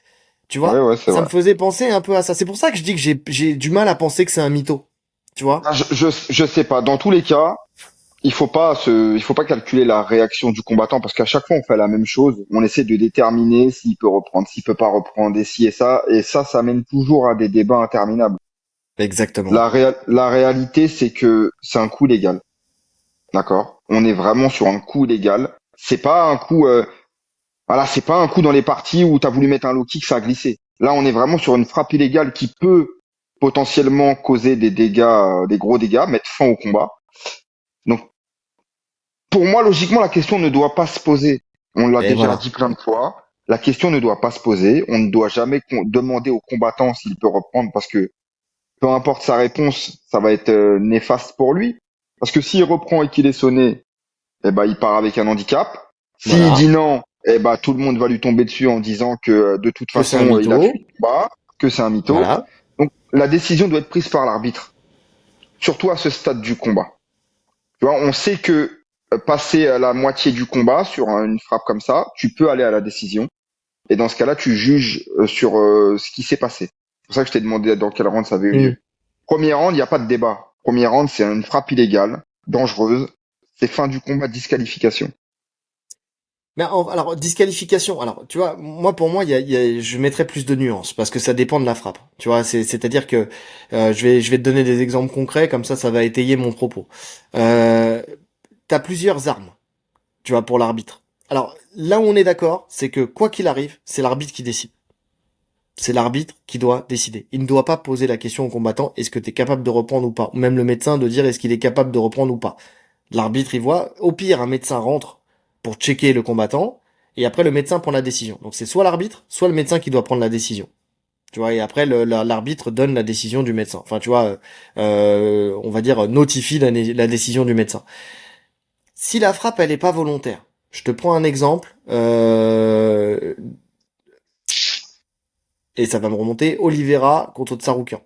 Tu Ouais, vois? ouais, c'est Ça me vrai. faisait penser un peu à ça. C'est pour ça que je dis que j'ai du mal à penser que c'est un mytho. Tu vois? Ah, je sais pas. Dans tous les cas, il faut pas calculer la réaction du combattant parce qu'à chaque fois on fait la même chose. On essaie de déterminer s'il peut reprendre, s'il peut pas reprendre, et ci et ça mène toujours à des débats interminables. Exactement. La réalité, c'est que c'est un coup légal. D'accord? On est vraiment sur un coup légal. C'est pas un coup, voilà, c'est pas un coup dans les parties où tu as voulu mettre un low kick, ça a glissé. Là, on est vraiment sur une frappe illégale qui peut potentiellement causer des dégâts, des gros dégâts, mettre fin au combat. Donc, pour moi, logiquement, la question ne doit pas se poser. On l'a Et déjà voilà. dit plein de fois. La question ne doit pas se poser. On ne doit jamais demander au combattant s'il peut reprendre parce que peu importe sa réponse, ça va être néfaste pour lui. Parce que s'il reprend et qu'il est sonné, eh ben, il part avec un handicap. S'il dit Voilà. non, eh ben, tout le monde va lui tomber dessus en disant que de toute Que c'est un façon, il a fui mytho. le combat, que c'est un mytho. Voilà. Donc, la décision doit être prise par l'arbitre, surtout à ce stade du combat. Tu vois, on sait que passer à la moitié du combat sur une frappe comme ça, tu peux aller à la décision. Et dans ce cas-là, tu juges sur ce qui s'est passé. C'est pour ça que je t'ai demandé dans quel round ça avait eu lieu. Hmm. Premier round, il n'y a pas de débat. Premier round, c'est une frappe illégale, dangereuse. C'est fin du combat, disqualification. Mais alors, disqualification. Alors, tu vois, moi, pour moi, je mettrais plus de nuances parce que ça dépend de la frappe. Tu vois, c'est-à-dire que je vais te donner des exemples concrets, comme ça va étayer mon propos. Euh, T'as plusieurs armes, tu vois, pour l'arbitre. Alors, là où on est d'accord, c'est que quoi qu'il arrive, c'est l'arbitre qui décide. C'est l'arbitre qui doit décider. Il ne doit pas poser la question au combattant, est-ce que tu es capable de reprendre ou pas. Ou même le médecin de dire, est-ce qu'il est capable de reprendre ou pas. L'arbitre, il voit. Au pire, un médecin rentre pour checker le combattant. Et après, le médecin prend la décision. Donc, c'est soit l'arbitre, soit le médecin qui doit prendre la décision. Tu vois, et après, l'arbitre donne la décision du médecin. Enfin, tu vois, on va dire, notifie la décision du médecin. Si la frappe, elle est pas volontaire, je te prends un exemple, et ça va me remonter, Oliveira contre Tsaroukian.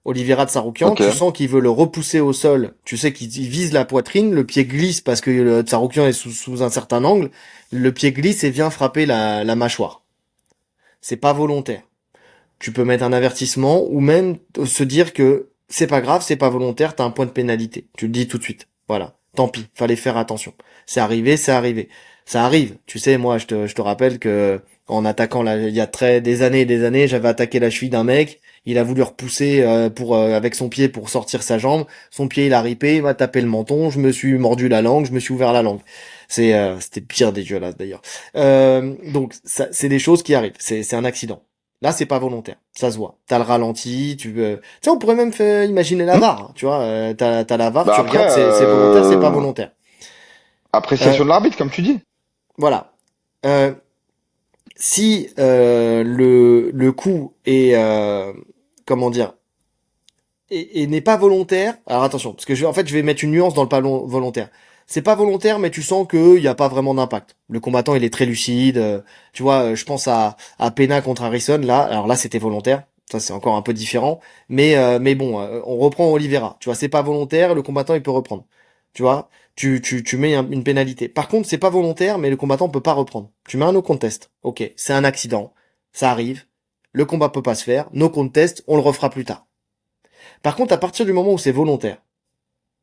Oliveira de Tsarukyan, Ok. tu sens qu'il veut le repousser au sol, tu sais qu'il vise la poitrine, le pied glisse parce que le Tsarukyan est sous un certain angle, le pied glisse et vient frapper la mâchoire. C'est pas volontaire. Tu peux mettre un avertissement ou même se dire que c'est pas grave, c'est pas volontaire, t'as un point de pénalité. Tu le dis tout de suite. Voilà. Tant pis, fallait faire attention. C'est arrivé, c'est arrivé. Ça arrive. Tu sais, moi, je te rappelle que en attaquant il y a des années et des années, j'avais attaqué la cheville d'un mec. Il a voulu repousser avec son pied pour sortir sa jambe. Son pied, il a ripé, il m'a tapé le menton. Je me suis mordu la langue, je me suis ouvert la langue. C'était pire dégueulasse d'ailleurs. Donc, c'est des choses qui arrivent. C'est un accident. Là, c'est pas volontaire. Ça se voit. T'as le ralenti, tu sais, on pourrait même imaginer la Hmm. VAR, hein, tu vois. T'as la VAR, Bah tu après, regardes, c'est volontaire, c'est pas volontaire. Euh, appréciation de l'arbitre, comme tu dis. voilà. Euh, si le coup est comment dire et n'est pas volontaire. Alors attention, parce que je vais mettre une nuance dans le pas volontaire. C'est pas volontaire, mais tu sens qu'il n'y a pas vraiment d'impact. Le combattant, il est très lucide. Tu vois, je pense à Pena contre Harrison. Là, alors là, c'était volontaire. Ça, c'est encore un peu différent. Mais bon, on reprend Oliveira. Tu vois, c'est pas volontaire. Le combattant, il peut reprendre. Tu vois, tu mets une pénalité. Par contre, c'est pas volontaire, mais le combattant peut pas reprendre. Tu mets un no contest. Ok, c'est un accident. Ça arrive. Le combat peut pas se faire. No contest, on le refera plus tard. Par contre, à partir du moment où c'est volontaire,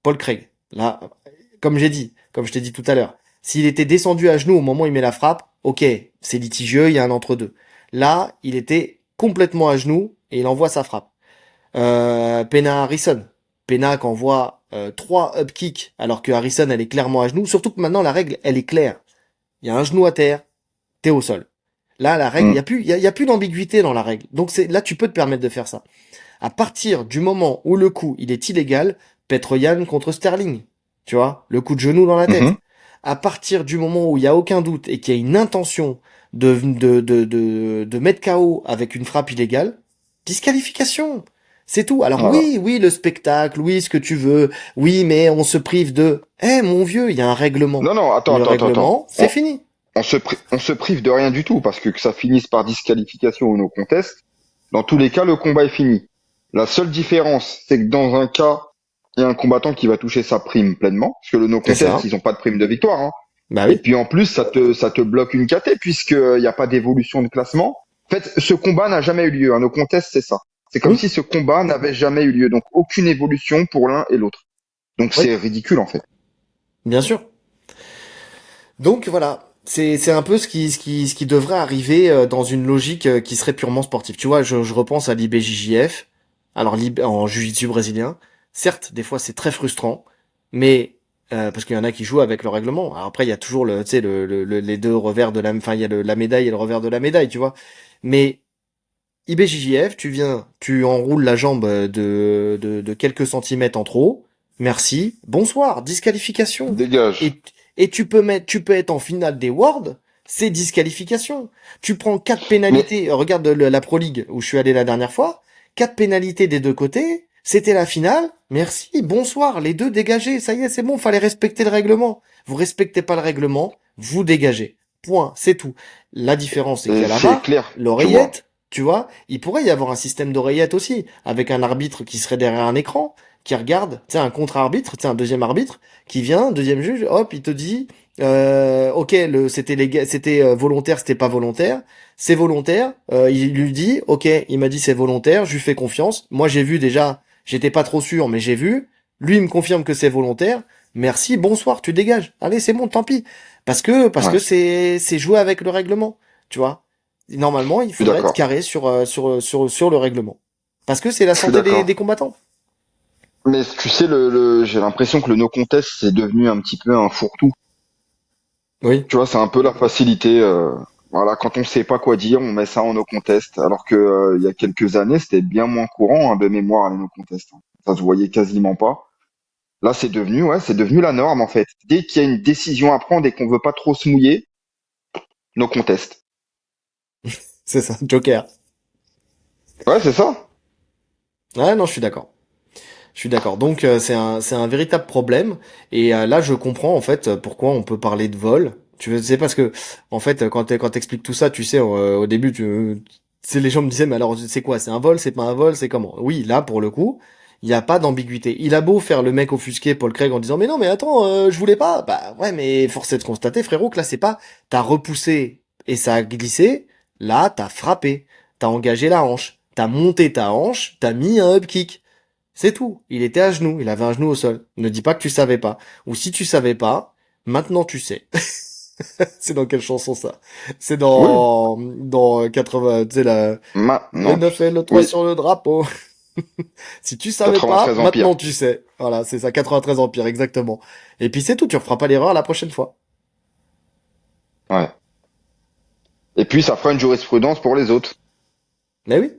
Paul Craig, là, comme je t'ai dit tout à l'heure, s'il était descendu à genoux au moment où il met la frappe, ok, c'est litigieux, il y a un entre-deux. Là, il était complètement à genoux et il envoie sa frappe. Pena Harrison. Pena qui envoie 3 up kicks alors que Harrison, elle est clairement à genoux. Surtout que maintenant, la règle, elle est claire. Il y a un genou à terre, t'es au sol. Là, la règle, Hmm. il y a plus d'ambiguïté dans la règle. Donc là, tu peux te permettre de faire ça. À partir du moment où le coup, il est illégal, Petroyan contre Sterling. Tu vois, le coup de genou dans la Mhm. tête. À partir du moment où il y a aucun doute et qu'il y a une intention de mettre KO avec une frappe illégale, disqualification. C'est tout. Alors Voilà. oui, le spectacle, oui, ce que tu veux, oui, mais on se prive de... Eh, mon vieux, il y a un règlement. Non, non, attends, Le attends, attends, attends. règlement, c'est fini. On se prive de rien du tout parce que ça finisse par disqualification ou no contest. Dans tous les cas, le combat est fini. La seule différence, c'est que dans un cas, il y a un combattant qui va toucher sa prime pleinement, parce que le no C'est contest, ça. ils ont pas de prime de victoire, hein. Bah Et oui. puis en plus, ça te bloque une KT puisqu'il n'y a pas d'évolution de classement. En fait, ce combat n'a jamais eu lieu. Un no contest, c'est ça. C'est comme Oui, si ce combat n'avait jamais eu lieu. Donc aucune évolution pour l'un et l'autre. Donc oui, c'est ridicule en fait. bien sûr. Donc voilà, c'est un peu ce qui devrait arriver dans une logique qui serait purement sportive. Tu vois, je repense à l'IBJJF, alors en jiu-jitsu brésilien. Certes, des fois c'est très frustrant, mais parce qu'il y en a qui jouent avec le règlement. Alors après, il y a toujours tu sais, les deux revers de enfin il y a la médaille et le revers de la médaille, tu vois. Mais IBJJF, tu enroules la jambe de quelques centimètres en trop. Merci, bonsoir, disqualification. Dégage. Et tu peux être en finale des Worlds, c'est disqualification. Tu prends 4 Mais pénalités, regarde la Pro League où je suis allé la dernière fois, 4 pénalités des deux côtés, c'était la finale, merci, bonsoir, les deux dégagés, ça y est, c'est bon, fallait respecter le règlement. Vous respectez pas le règlement, vous dégagez. Point, c'est tout. La différence, c'est qu'il y a c'est là-bas, clair, tu vois. l'oreillette, tu vois, il pourrait y avoir un système d'oreillette aussi, avec un arbitre qui serait derrière un écran, qui regarde, tu sais, un contre-arbitre, tu sais, un deuxième arbitre, qui vient, deuxième juge, hop, il te dit, ok, c'était volontaire, c'était pas volontaire, c'est volontaire, il lui dit, ok, il m'a dit c'est volontaire, je lui fais confiance, moi j'ai vu déjà, j'étais pas trop sûr, mais j'ai vu, lui il me confirme que c'est volontaire, merci, bonsoir, tu dégages, allez, c'est bon, tant pis, parce que Ouais, c'est jouer avec le règlement, tu vois. Normalement, il je suis faudrait être d'accord. carré sur le règlement. Parce que c'est la Je suis santé des d'accord. combattants. Mais tu sais, j'ai l'impression que le no contest, c'est devenu un petit peu un fourre-tout. Oui. Tu vois, c'est un peu la facilité. Voilà, quand on sait pas quoi dire, on met ça en no contest. Alors que il y a quelques années, c'était bien moins courant hein, de mémoire les no contest. Ça se voyait quasiment pas. Là, c'est devenu la norme en fait. Dès qu'il y a une décision à prendre et qu'on veut pas trop se mouiller, no contest. C'est ça, Joker. Ouais, c'est ça. Ouais, non, je suis d'accord. Je suis d'accord. Donc c'est un véritable problème. Et là, je comprends en fait pourquoi on peut parler de vol. Tu sais parce que en fait quand t'expliques tout ça, tu sais au début C'est les gens me disaient, mais alors c'est quoi? C'est un vol? C'est pas un vol? C'est comment? Oui, là pour le coup, il n'y a pas d'ambiguïté. Il a beau faire le mec offusqué, Paul Craig, en disant, mais non, mais attends, je voulais pas. Bah ouais, mais force est de constater, frérot, que là c'est pas, t'as repoussé et ça a glissé. Là, t'as frappé, t'as engagé la hanche, t'as monté ta hanche, t'as mis un up kick. C'est tout. Il était à genoux, il avait un genou au sol. Ne dis pas que tu savais pas. Ou si tu savais pas, maintenant tu sais. C'est dans quelle chanson ça? C'est Oui, dans 80, tu sais le maintenant, 9 et le 3 oui, sur le drapeau. Si tu savais pas, 93 maintenant Empire. tu sais. Voilà, c'est ça, 93 Empire, exactement. Et puis c'est tout, tu referas pas l'erreur la prochaine fois. Ouais. Et puis, ça fera une jurisprudence pour les autres. Mais oui.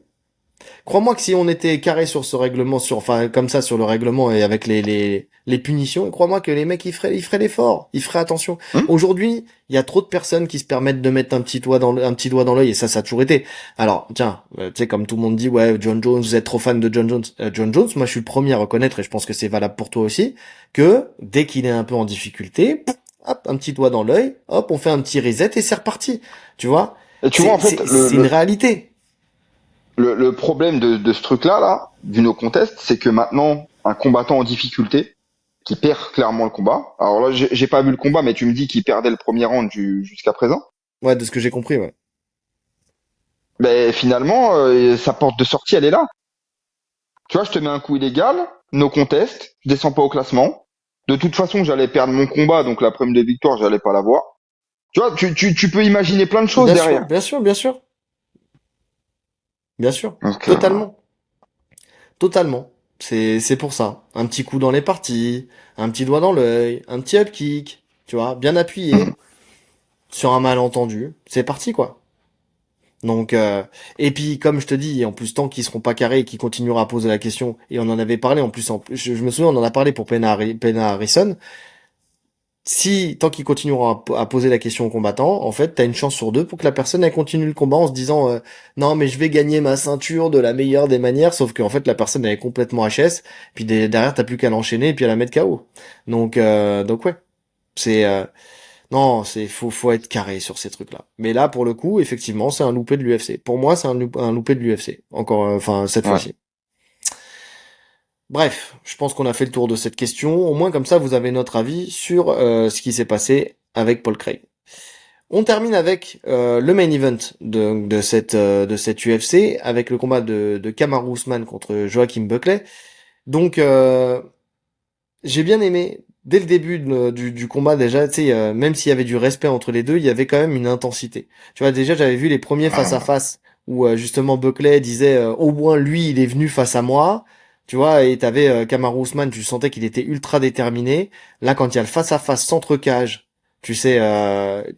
Crois-moi que si on était carré sur ce règlement, enfin, comme ça, sur le règlement et avec les punitions, crois-moi que les mecs, ils feraient l'effort. Ils feraient attention. Hum, Aujourd'hui, il y a trop de personnes qui se permettent de mettre un petit doigt dans l'œil, et ça a toujours été. Alors, tiens, tu sais, comme tout le monde dit, ouais, John Jones, vous êtes trop fan de John Jones. John Jones, moi, je suis le premier à reconnaître, et je pense que c'est valable pour toi aussi, que dès qu'il est un peu en difficulté, hop, un petit doigt dans l'œil, hop, on fait un petit reset et c'est reparti. Tu vois? Et tu vois, en fait, C'est une réalité. le problème de ce truc-là, là, du no contest, c'est que maintenant, un combattant en difficulté, qui perd clairement le combat. Alors là, j'ai pas vu le combat, mais tu me dis qu'il perdait le premier round jusqu'à présent. Ouais, de ce que j'ai compris, ouais. Ben finalement, sa porte de sortie, elle est là. Tu vois, je te mets un coup illégal, no contest, je descends pas au classement. De toute façon, j'allais perdre mon combat, donc la prime de victoire, j'allais pas l'avoir. Tu vois, tu peux imaginer plein de choses Bien sûr, derrière. bien sûr, bien sûr, bien sûr. Donc, Totalement, totalement. C'est pour ça. Un petit coup dans les parties, un petit doigt dans l'œil, un petit up kick, tu vois, bien appuyé sur un malentendu. C'est parti, quoi. Donc, et puis comme je te dis, en plus tant qu'ils seront pas carrés et qu'ils continueront à poser la question, et on en avait parlé en plus, je me souviens, on en a parlé pour Pena Harrison. Si, tant qu'ils continueront à poser la question aux combattants, en fait, t'as une chance sur deux pour que la personne elle continue le combat en se disant non mais je vais gagner ma ceinture de la meilleure des manières, sauf qu'en fait la personne elle est complètement HS, puis derrière t'as plus qu'à l'enchaîner et puis à la mettre KO. Donc ouais, c'est non, faut être carré sur ces trucs-là. Mais là pour le coup, effectivement, c'est un loupé de l'UFC. Pour moi, c'est un loupé de l'UFC. Encore, enfin cette ouais. fois-ci. Bref, je pense qu'on a fait le tour de cette question. Au moins comme ça, vous avez notre avis sur ce qui s'est passé avec Paul Craig. On termine avec le main event de cette UFC avec le combat de Kamaru Usman contre Joachim Buckley. Donc j'ai bien aimé dès le début du combat déjà, tu sais, même s'il y avait du respect entre les deux, il y avait quand même une intensité. Tu vois, déjà j'avais vu les premiers face à Ah, face où justement Buckley disait au moins lui il est venu face à moi. Tu vois, et t'avais Kamaru Usman, tu sentais qu'il était ultra déterminé. Là, quand il y a le face à face centre cage, tu sais,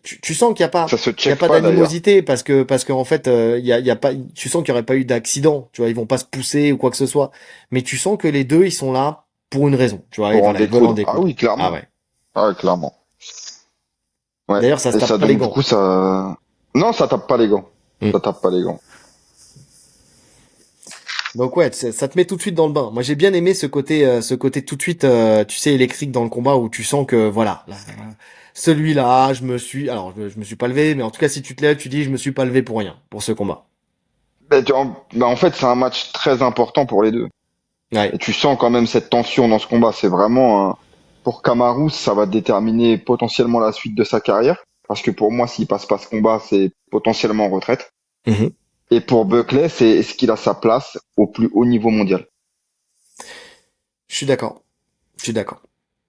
tu sens ça se qu'il y a check pas pas d'ailleurs. d'animosité parce que en fait, il y a pas, tu sens qu'il y aurait pas eu d'accident. Tu vois, ils vont pas se pousser ou quoi que ce soit. Mais tu sens que les deux, ils sont là pour une raison, tu vois, et Pour en voilà, ils veulent en découdre. Ah découdre. oui, Ah clairement. ouais. Ah ouais, clairement. Ouais. D'ailleurs, ça se Et tape ça, pas les donc, du gants. coup, ça... Non, ça tape pas les gants. Hmm. Ça tape pas les gants. Donc ouais, ça te met tout de suite dans le bain. Moi, j'ai bien aimé ce côté tout de suite, tu sais, électrique dans le combat où tu sens que voilà, là, celui-là, alors je me suis pas levé, mais en tout cas, si tu te lèves, tu dis, je me suis pas levé pour rien, pour ce combat. En fait, c'est un match très important pour les deux. Et Ouais. tu sens quand même cette tension dans ce combat. C'est vraiment, pour Kamaru, ça va déterminer potentiellement la suite de sa carrière. Parce que pour moi, s'il passe pas ce combat, c'est potentiellement en retraite. Mhm. Et pour Buckley, c'est est-ce qu'il a sa place au plus haut niveau mondial? Je suis d'accord. Je suis d'accord.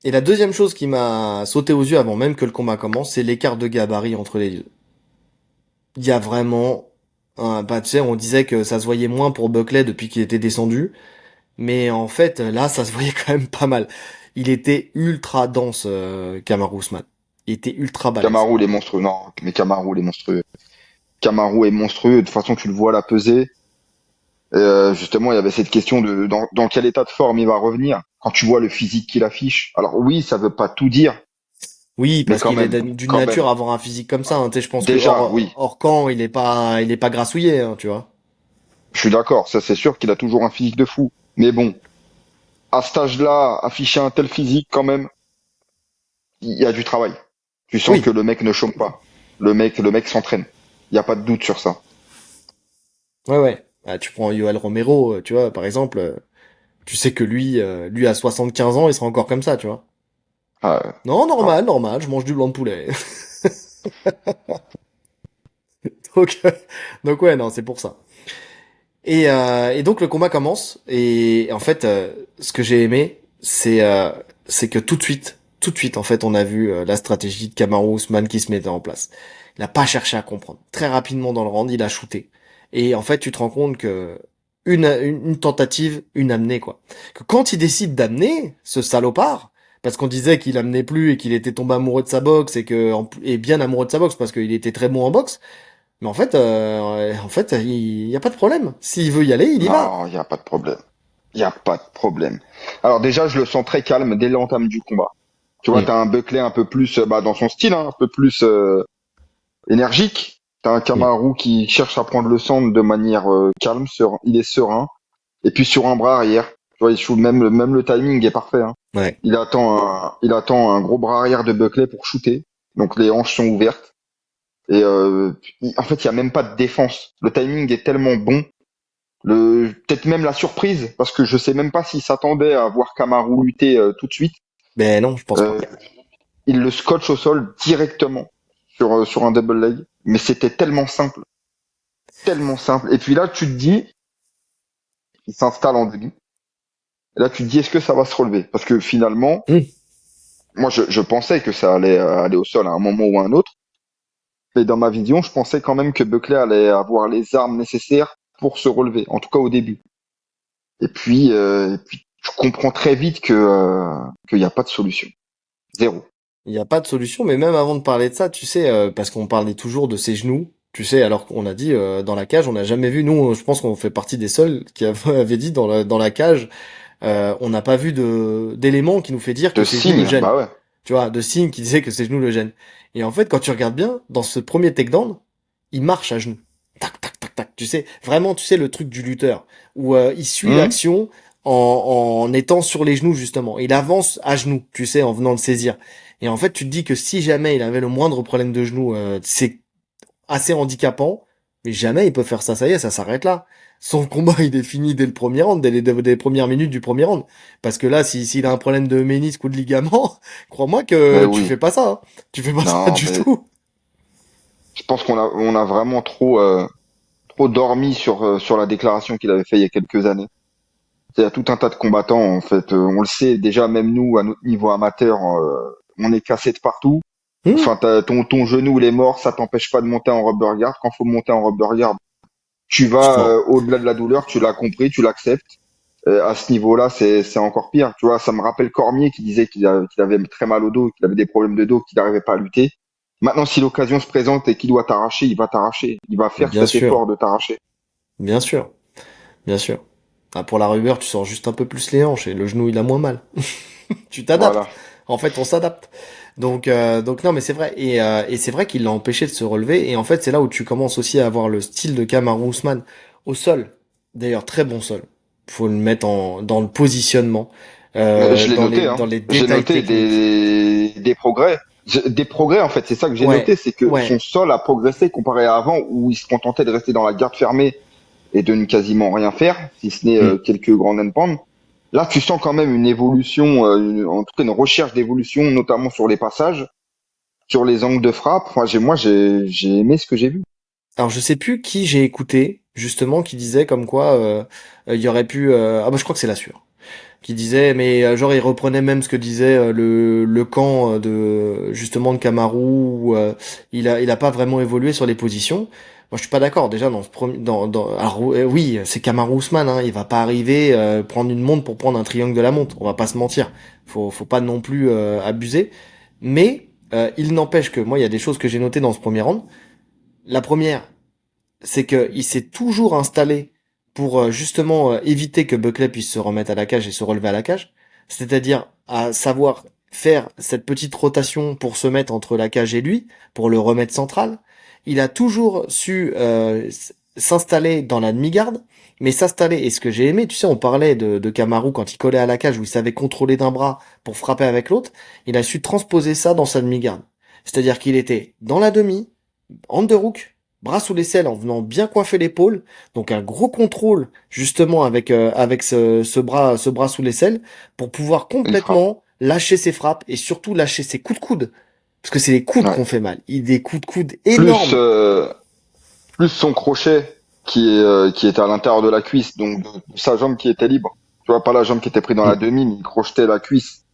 Et la deuxième chose qui m'a sauté aux yeux avant même que le combat commence, c'est l'écart de gabarit entre les deux. Il y a vraiment bah, tu sais, on disait que ça se voyait moins pour Buckley depuis qu'il était descendu. Mais en fait, là, ça se voyait quand même pas mal. Il était ultra dense, Kamaru Usman. Il était ultra balèze. Kamaru, il est monstrueux. Non, mais Kamaru, il est monstrueux. Kamaru est monstrueux. De toute façon, tu le vois la peser. Justement, il y avait cette question de dans quel état de forme il va revenir. Quand tu vois le physique qu'il affiche. Alors oui, ça veut pas tout dire, Oui, mais parce qu'il est d'une quand même. nature à avoir un physique comme ça. Hein. Tu sais, je pense que Déjà, oui, hors camp, il est pas grassouillet, hein, tu vois. je suis d'accord. Ça, c'est sûr qu'il a toujours un physique de fou. Mais bon, à cet âge-là, afficher un tel physique, quand même, il y a du travail. Tu sens que Oui, le mec ne chôme pas. Le mec s'entraîne. Il n'y a pas de doute sur ça. Ouais. Ah, tu prends Yoel Romero, tu vois, par exemple, tu sais que lui à 75 ans, il sera encore comme ça, tu vois. Ah, Non, ah. normal, je mange du blanc de poulet. Donc, donc ouais, non, c'est pour ça. Et donc le combat commence et en fait, ce que j'ai aimé, c'est que tout de suite, en fait, on a vu la stratégie de Kamaru Usman qui se mettait en place. Il a pas cherché à comprendre. Très rapidement dans le round, il a shooté. Et en fait, tu te rends compte que une tentative, une amenée quoi. Que quand il décide d'amener ce salopard, parce qu'on disait qu'il amenait plus et qu'il était tombé amoureux de sa boxe et bien amoureux de sa boxe parce qu'il était très bon en boxe. Mais en fait, il y a pas de problème. S'il veut y aller, il y va. Non, il n'y a pas de problème. Il n'y a pas de problème. Alors déjà, je le sens très calme dès l'entame du combat. Tu vois, Mm. t'as un Buckley un peu plus, bah, dans son style, hein, un peu plus énergique. T'as un Mm. Kamaru qui cherche à prendre le centre de manière calme, il est serein. Et puis sur un bras arrière, tu vois, il joue même le timing est parfait. Hein. Ouais. Il attend un gros bras arrière de Buckley pour shooter. Donc les hanches sont ouvertes. Et en fait, il y a même pas de défense. Le timing est tellement bon. Peut-être même la surprise, parce que je sais même pas s'il s'attendait à voir Kamaru lutter tout de suite. Ben non, je pense pas. Euh, il le scotche au sol directement sur un double leg. Mais c'était tellement simple, tellement simple. Et puis là, tu te dis, il s'installe en début. Et là, tu te dis, est-ce que ça va se relever? Parce que finalement, Mm. moi, je pensais que ça allait aller au sol à un moment ou à un autre. Mais dans ma vision, je pensais quand même que Buckley allait avoir les armes nécessaires pour se relever, en tout cas au début. Et puis je comprends très vite qu'il n'y a pas de solution. Zéro. Il y a pas de solution, mais même avant de parler de ça, tu sais, parce qu'on parlait toujours de ses genoux, tu sais, alors qu'on a dit dans la cage, on n'a jamais vu, nous, je pense qu'on fait partie des seuls qui avaient dit dans la cage, on n'a pas vu d'éléments qui nous fait dire que De ses genoux le signe, gênent. bah ouais. Tu vois, de signes qui disaient que ses genoux le gênent. Et en fait, quand tu regardes bien, dans ce premier takedown, il marche à genoux. Tac, tac, tac, tac. Tu sais, vraiment, tu sais, le truc du lutteur, où il suit Hum, l'action en étant sur les genoux, justement. Il avance à genoux, tu sais, en venant de saisir. Et en fait, tu te dis que si jamais il avait le moindre problème de genou, c'est assez handicapant, mais jamais il peut faire ça. Ça y est, ça s'arrête là. Son combat, il est fini dès le premier round, dès les premières minutes du premier round. Parce que là, s'il a un problème de ménisque ou de ligament, crois-moi mais que tu oui. fais pas ça. Hein. Tu fais pas ça Non, du mais tout. je pense on a vraiment trop dormi sur la déclaration qu'il avait fait il y a quelques années. Il y a tout un tas de combattants, en fait. On le sait déjà, même nous, à notre niveau amateur, on est cassé de partout. Hmm. Enfin, ton genou, il est mort, ça t'empêche pas de monter en rubber guard. Quand faut monter en rubber guard, tu vas Non. au-delà de la douleur, tu l'as compris, tu l'acceptes. À ce niveau-là, c'est encore pire. Tu vois, ça me rappelle Cormier qui disait qu'il avait très mal au dos, qu'il avait des problèmes de dos, qu'il n'arrivait pas à lutter. Maintenant, si l'occasion se présente et qu'il doit t'arracher, il va t'arracher. Il va Mais faire bien cet sûr. effort de t'arracher. Bien sûr. Bien sûr. Ah, pour la rubber, tu sors juste un peu plus les hanches et le genou, il a moins mal. Tu t'adaptes. Voilà. En fait, on s'adapte. Donc non, mais c'est vrai. Et c'est vrai qu'il l'a empêché de se relever. Et en fait, c'est là où tu commences aussi à avoir le style de Kamaru Usman au sol. D'ailleurs, très bon sol. Faut le mettre Je dans le positionnement, l'ai noté, dans hein. les J'ai détails noté techniques. des progrès. Des progrès, en fait, c'est ça que j'ai Ouais, noté, c'est que son ouais. sol a progressé comparé à avant où il se contentait de rester dans la garde fermée et de ne quasiment rien faire, si ce n'est Hmm. quelques grands endpoints. Là, tu sens quand même une évolution, en tout cas une recherche d'évolution, notamment sur les passages, sur les angles de frappe. Enfin, j'ai aimé ce que j'ai vu. Alors, je sais plus qui j'ai écouté, justement, qui disait comme quoi il y aurait pu... Ah bah, je crois que c'est la sûre. Qui disait, mais genre il reprenait même ce que disait le camp de justement de Kamaru où il a pas vraiment évolué sur les positions. Moi je suis pas d'accord déjà dans ce premier alors oui c'est Kamaru Usman hein, il va pas arriver prendre une montre pour prendre un triangle de la montre, on va pas se mentir. Faut pas non plus abuser, mais il n'empêche que moi il y a des choses que j'ai notées dans ce premier round. La première, c'est que il s'est toujours installé pour justement éviter que Buckley puisse se remettre à la cage et se relever à la cage, c'est-à-dire à savoir faire cette petite rotation pour se mettre entre la cage et lui, pour le remettre central. Il a toujours su s'installer dans la demi-garde, mais s'installer, et ce que j'ai aimé, tu sais, on parlait de Kamaru quand il collait à la cage, où il savait contrôler d'un bras pour frapper avec l'autre, il a su transposer ça dans sa demi-garde. C'est-à-dire qu'il était dans la demi, underhook, bras sous l'aisselle en venant bien coiffer l'épaule, donc un gros contrôle justement avec ce bras sous l'aisselle pour pouvoir Il frappe. complètement lâcher ses frappes et surtout lâcher ses coups de coude, parce que c'est les coudes Ouais. qu'on fait mal. Il des coups de coude Plus, énormes. plus son crochet qui était à l'intérieur de la cuisse, donc de sa jambe qui était libre. Tu vois, pas la jambe qui était prise dans la Mm, demi, mais il crochetait la cuisse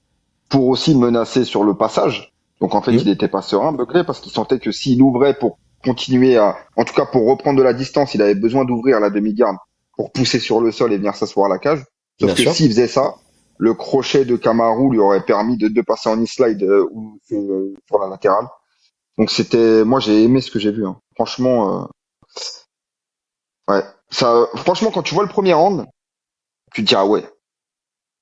pour aussi menacer sur le passage. Donc en fait, il mm. n'était pas serein, Buckley, parce qu'il sentait que s'il ouvrait pour continuer en tout cas pour reprendre de la distance, il avait besoin d'ouvrir la demi-garde pour pousser sur le sol et venir s'asseoir à la cage. Sauf Bien que sûr. s'il faisait ça, le crochet de Kamaru lui aurait permis de passer en e-slide ou sur la latérale. Donc moi j'ai aimé ce que j'ai vu. Hein. Franchement, ouais. Ça, franchement, quand tu vois le premier round, tu te dis ah ouais.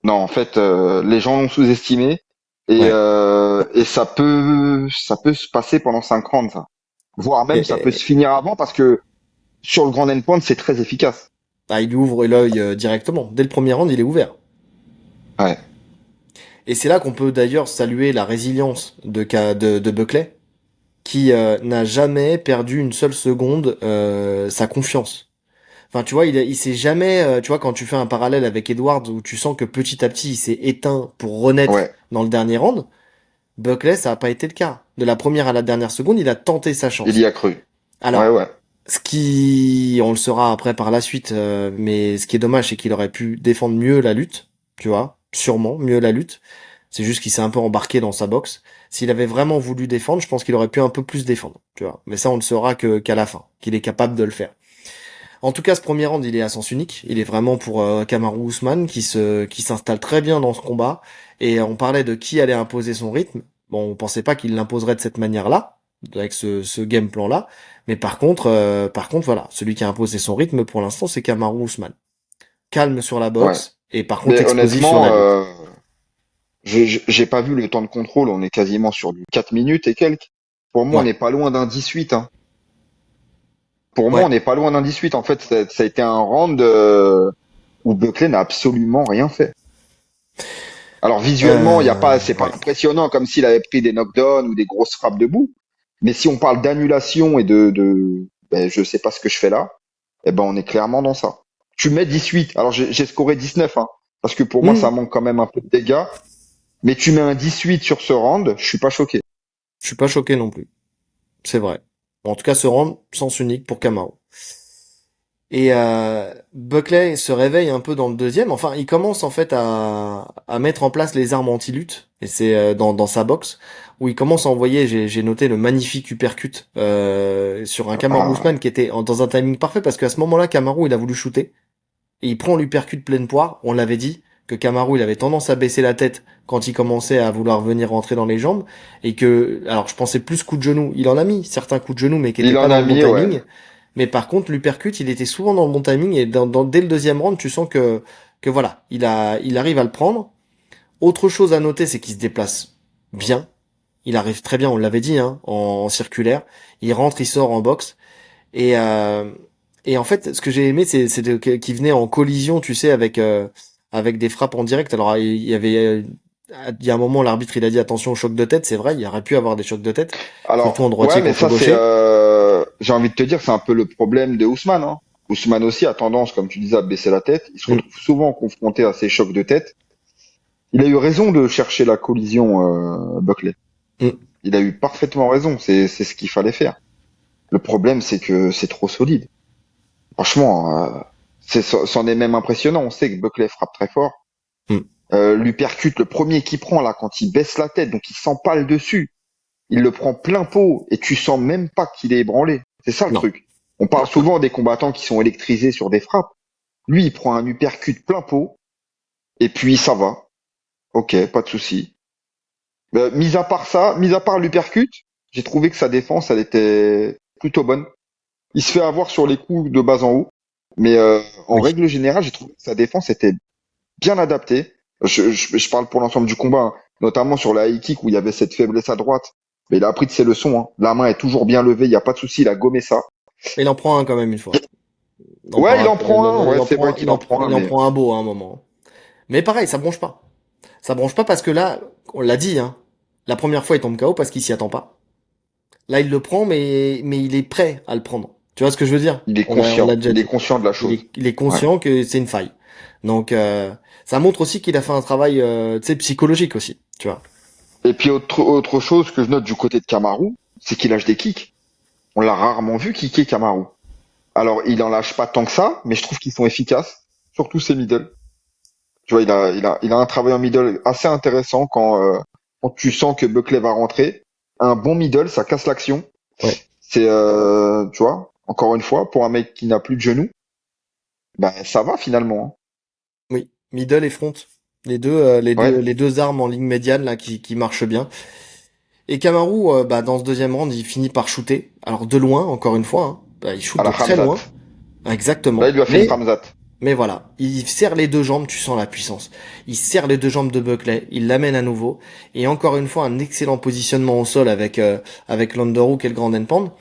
Non, en fait, les gens l'ont sous-estimé Ouais. et ça peut se passer pendant 5 rounds, ça. Voire même ça peut Et, se finir avant parce que sur le grand endpoint, c'est très efficace. ah, il lui ouvre l'œil directement. Dès le premier round, il est ouvert. Ouais, Et c'est là qu'on peut d'ailleurs saluer la résilience de Buckley, qui n'a jamais perdu une seule seconde sa confiance. Enfin, tu vois, il s'est jamais, tu vois, quand tu fais un parallèle avec Edwards, où tu sens que petit à petit, il s'est éteint pour renaître ouais, dans le dernier round, Buckley, ça n'a pas été le cas. De la première à la dernière seconde, il a tenté sa il y chance. a cru. Ouais, Alors, ouais, on le saura après par la suite, mais ce qui est dommage, c'est qu'il aurait pu défendre mieux la lutte, tu vois, sûrement mieux la lutte. C'est juste qu'il s'est un peu embarqué dans sa boxe. S'il avait vraiment voulu défendre, je pense qu'il aurait pu un peu plus défendre, tu vois. Mais ça, on ne saura qu'à la fin, qu'il est capable de le faire. En tout cas, ce premier round, il est à sens unique. Il est vraiment pour Kamaru Usman qui s'installe très bien dans ce combat. Et on parlait de qui allait imposer son rythme. Bon, on pensait pas qu'il l'imposerait de cette manière-là, avec ce game plan-là. Mais par contre, voilà, celui qui a imposé son rythme pour l'instant, c'est Kamaru Usman. Calme sur la ouais. boxe et par contre Mais explosif sur honnêtement, la lutte. j'ai pas vu le temps de contrôle. On est quasiment sur du 4 minutes et quelques. Pour moi, on Ouais, n'est pas loin d'un 18. Hein. Pour moi, on ouais. n'est pas loin d'un 18. En fait, ça a été un round où Buckley n'a absolument rien fait. Alors visuellement, c'est pas Ouais. impressionnant comme s'il avait pris des knockdowns ou des grosses frappes debout. Mais si on parle d'annulation et ben, je sais pas ce que je fais là, eh ben on est clairement dans ça. Tu mets 18. Alors j'ai scoré 19, hein, parce que pour moi Hmm. ça manque quand même un peu de dégâts. Mais tu mets un 18 sur ce round, je suis pas choqué. Je suis pas choqué non plus. C'est vrai. En tout cas, ce round, sens unique pour Kamaru. Et Buckley se réveille un peu dans le deuxième. Enfin, il commence en fait à mettre en place les armes anti-lutte. Et c'est dans sa boxe où il commence à envoyer, j'ai noté le magnifique uppercut sur un Kamaru Ah, Usman qui était dans un timing parfait parce qu'à ce moment-là, Kamaru, il a voulu shooter. Et il prend l'uppercut pleine poire. On l'avait dit que Kamaru, il avait tendance à baisser la tête quand il commençait à vouloir venir rentrer dans les jambes. Et que, alors je pensais plus coup de genou. Il en a mis certains coups de genou, mais qui étaient il pas en dans a le bon mis, ouais. timing. Mais par contre, l'uppercut, il était souvent dans le bon timing et dès le deuxième round, tu sens que voilà, il arrive à le prendre. Autre chose à noter, c'est qu'il se déplace bien. Il arrive très bien, on l'avait dit, hein, en circulaire. Il rentre, il sort en boxe. Et, en fait, ce que j'ai aimé, qu'il venait en collision, tu sais, avec des frappes en direct. Alors, il y a un moment, l'arbitre, il a dit attention au choc de tête. C'est vrai, il y aurait pu avoir des chocs de tête, surtout en Alors, ouais, droitier mais contre ça c'est, gaucher. j'ai envie de te dire, c'est un peu le problème de Ousmane. Hein. Ousmane aussi a tendance, comme tu disais, à baisser la tête. Il se Mm, retrouve souvent confronté à ces chocs de tête. Il a eu raison de chercher la collision, Buckley. mm. Il a eu parfaitement raison. C'est ce qu'il fallait faire. Le problème, c'est que c'est trop solide. Franchement, c'en est même impressionnant. On sait que Buckley frappe très fort. Mm. L'uppercut, le premier qu'il prend là, quand il baisse la tête, donc il s'empale dessus, il le prend plein pot et tu sens même pas qu'il est ébranlé. C'est ça le Non. truc. On parle souvent des combattants qui sont électrisés sur des frappes. Lui, il prend un uppercut plein pot et puis ça va. Ok, pas de souci. Mis à part ça, mis à part l'uppercut, j'ai trouvé que sa défense, elle était plutôt bonne. Il se fait avoir sur les coups de bas en haut, mais en Oui. règle générale, j'ai trouvé que sa défense était bien adaptée. Je parle pour l'ensemble du combat, hein, notamment sur la high kick où il y avait cette faiblesse à droite. Mais il a appris de ses leçons. Hein. La main est toujours bien levée, il n'y a pas de souci, il a gommé ça. Il en prend un quand même une fois. Ouais, il en prend un. Ouais, c'est vrai qu'il en prend un, Il en mais prend un beau à un moment. Mais pareil, ça bronche pas. Ça bronche pas parce que là, on l'a dit, hein. La première fois, il tombe KO parce qu'il s'y attend pas. Là, il le prend, mais il est prêt à le prendre. Tu vois ce que je veux dire? Il est On l'a conscient. déjà Il est dit. conscient de la chose. Il est Ouais. conscient que c'est une faille. Donc, ça montre aussi qu'il a fait un travail, tu sais, psychologique aussi. Tu vois? Et puis autre chose que je note du côté de Kamaru, c'est qu'il lâche des kicks. On l'a rarement vu kicker Kamaru. Alors, il en lâche pas tant que ça, mais je trouve qu'ils sont efficaces, surtout ses middle. Tu vois, il a un travail en middle assez intéressant quand tu sens que Buckley va rentrer. Un bon middle, ça casse l'action. Ouais. C'est, tu vois, encore une fois, pour un mec qui n'a plus de genoux, ben ça va finalement, Oui. Middle et front. hein. Ouais, Les deux armes en ligne médiane là qui marchent bien. Et Kamaru, bah, dans ce deuxième round, il finit par shooter. Alors de loin, encore une fois, hein. Bah, il shoot à de la très Hamzat. loin. Là, il Exactement. lui a fait une Hamzat. Mais voilà, il serre les deux jambes, tu sens la puissance. Il serre les deux jambes de Buckley, il l'amène à nouveau, et encore une fois un excellent positionnement au sol avec l'underhook et le grand endpoint.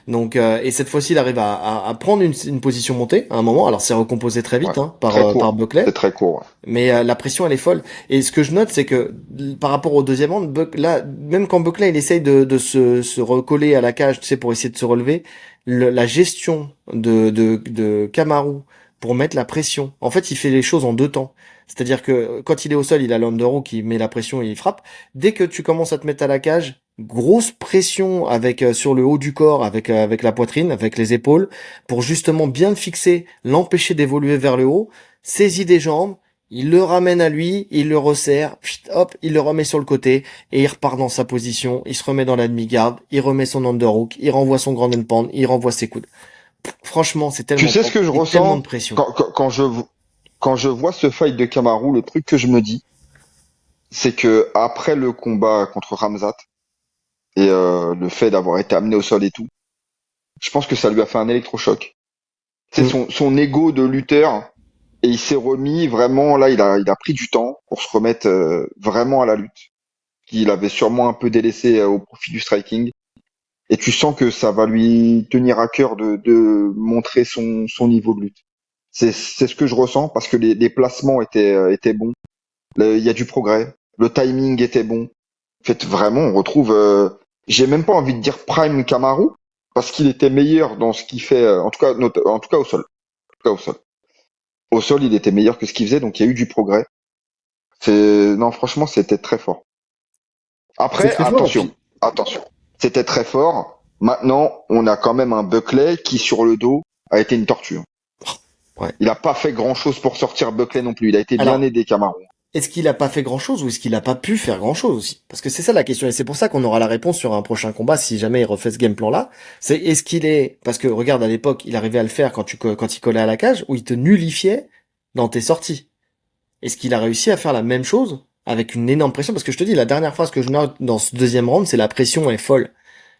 Donc et cette fois-ci il arrive à prendre une position montée à un moment. Alors c'est recomposé très Ouais, vite hein, très par court. Buckley, C'est très court. Ouais. mais la pression elle est folle. Et ce que je note c'est que par rapport au deuxième round, là même quand Buckley il essaye de se recoller à la cage, tu sais pour essayer de se relever, la gestion de Kamaru pour mettre la pression. En fait, il fait les choses en deux temps. C'est-à-dire que quand il est au sol, il a l'underhook qui met la pression et il frappe. Dès que tu commences à te mettre à la cage, grosse pression avec sur le haut du corps, avec la poitrine, avec les épaules, pour justement bien le fixer, l'empêcher d'évoluer vers le haut. Saisit des jambes, il le ramène à lui, il le resserre, hop, il le remet sur le côté et il repart dans sa position. Il se remet dans la demi-garde, il remet son underhook, il renvoie son grand endpoint, il renvoie ses coudes. Franchement, c'est Tu tellement sais ce propre que je et tellement de ressens pression. quand je vois ce fight de Kamaru, le truc que je me dis, c'est que après le combat contre Ramzat et le fait d'avoir été amené au sol et tout, je pense que ça lui a fait un électrochoc. C'est Mm. son ego de lutteur et il s'est remis vraiment là, il a pris du temps pour se remettre vraiment à la lutte qu'il avait sûrement un peu délaissé au profit du striking. Et tu sens que ça va lui tenir à cœur de montrer son niveau de lutte. C'est ce que je ressens parce que les placements étaient bons. Il y a du progrès. Le timing était bon. En fait, vraiment, on retrouve. J'ai même pas envie de dire prime Kamaru parce qu'il était meilleur dans ce qu'il fait. En tout cas au sol. En tout cas au sol. Au sol, il était meilleur que ce qu'il faisait, donc il y a eu du progrès. Non, franchement, c'était très fort. C'est Après, très fort. Et attention, puis, attention. C'était très fort. Maintenant, on a quand même un Buckley qui, sur le dos, a été une torture. ouais. Il a pas fait grand-chose pour sortir Buckley non plus. Il a été bien Alors, aidé, Kamaru. est-ce qu'il a pas fait grand-chose ou est-ce qu'il a pas pu faire grand-chose aussi? Parce que c'est ça la question et c'est pour ça qu'on aura la réponse sur un prochain combat si jamais il refait ce game plan-là. C'est est-ce qu'il est, parce que regarde à l'époque, il arrivait à le faire quand il collait à la cage où il te nullifiait dans tes sorties. Est-ce qu'il a réussi à faire la même chose avec une énorme pression? Parce que je te dis, la dernière phrase que je note dans ce deuxième round, c'est la pression est folle.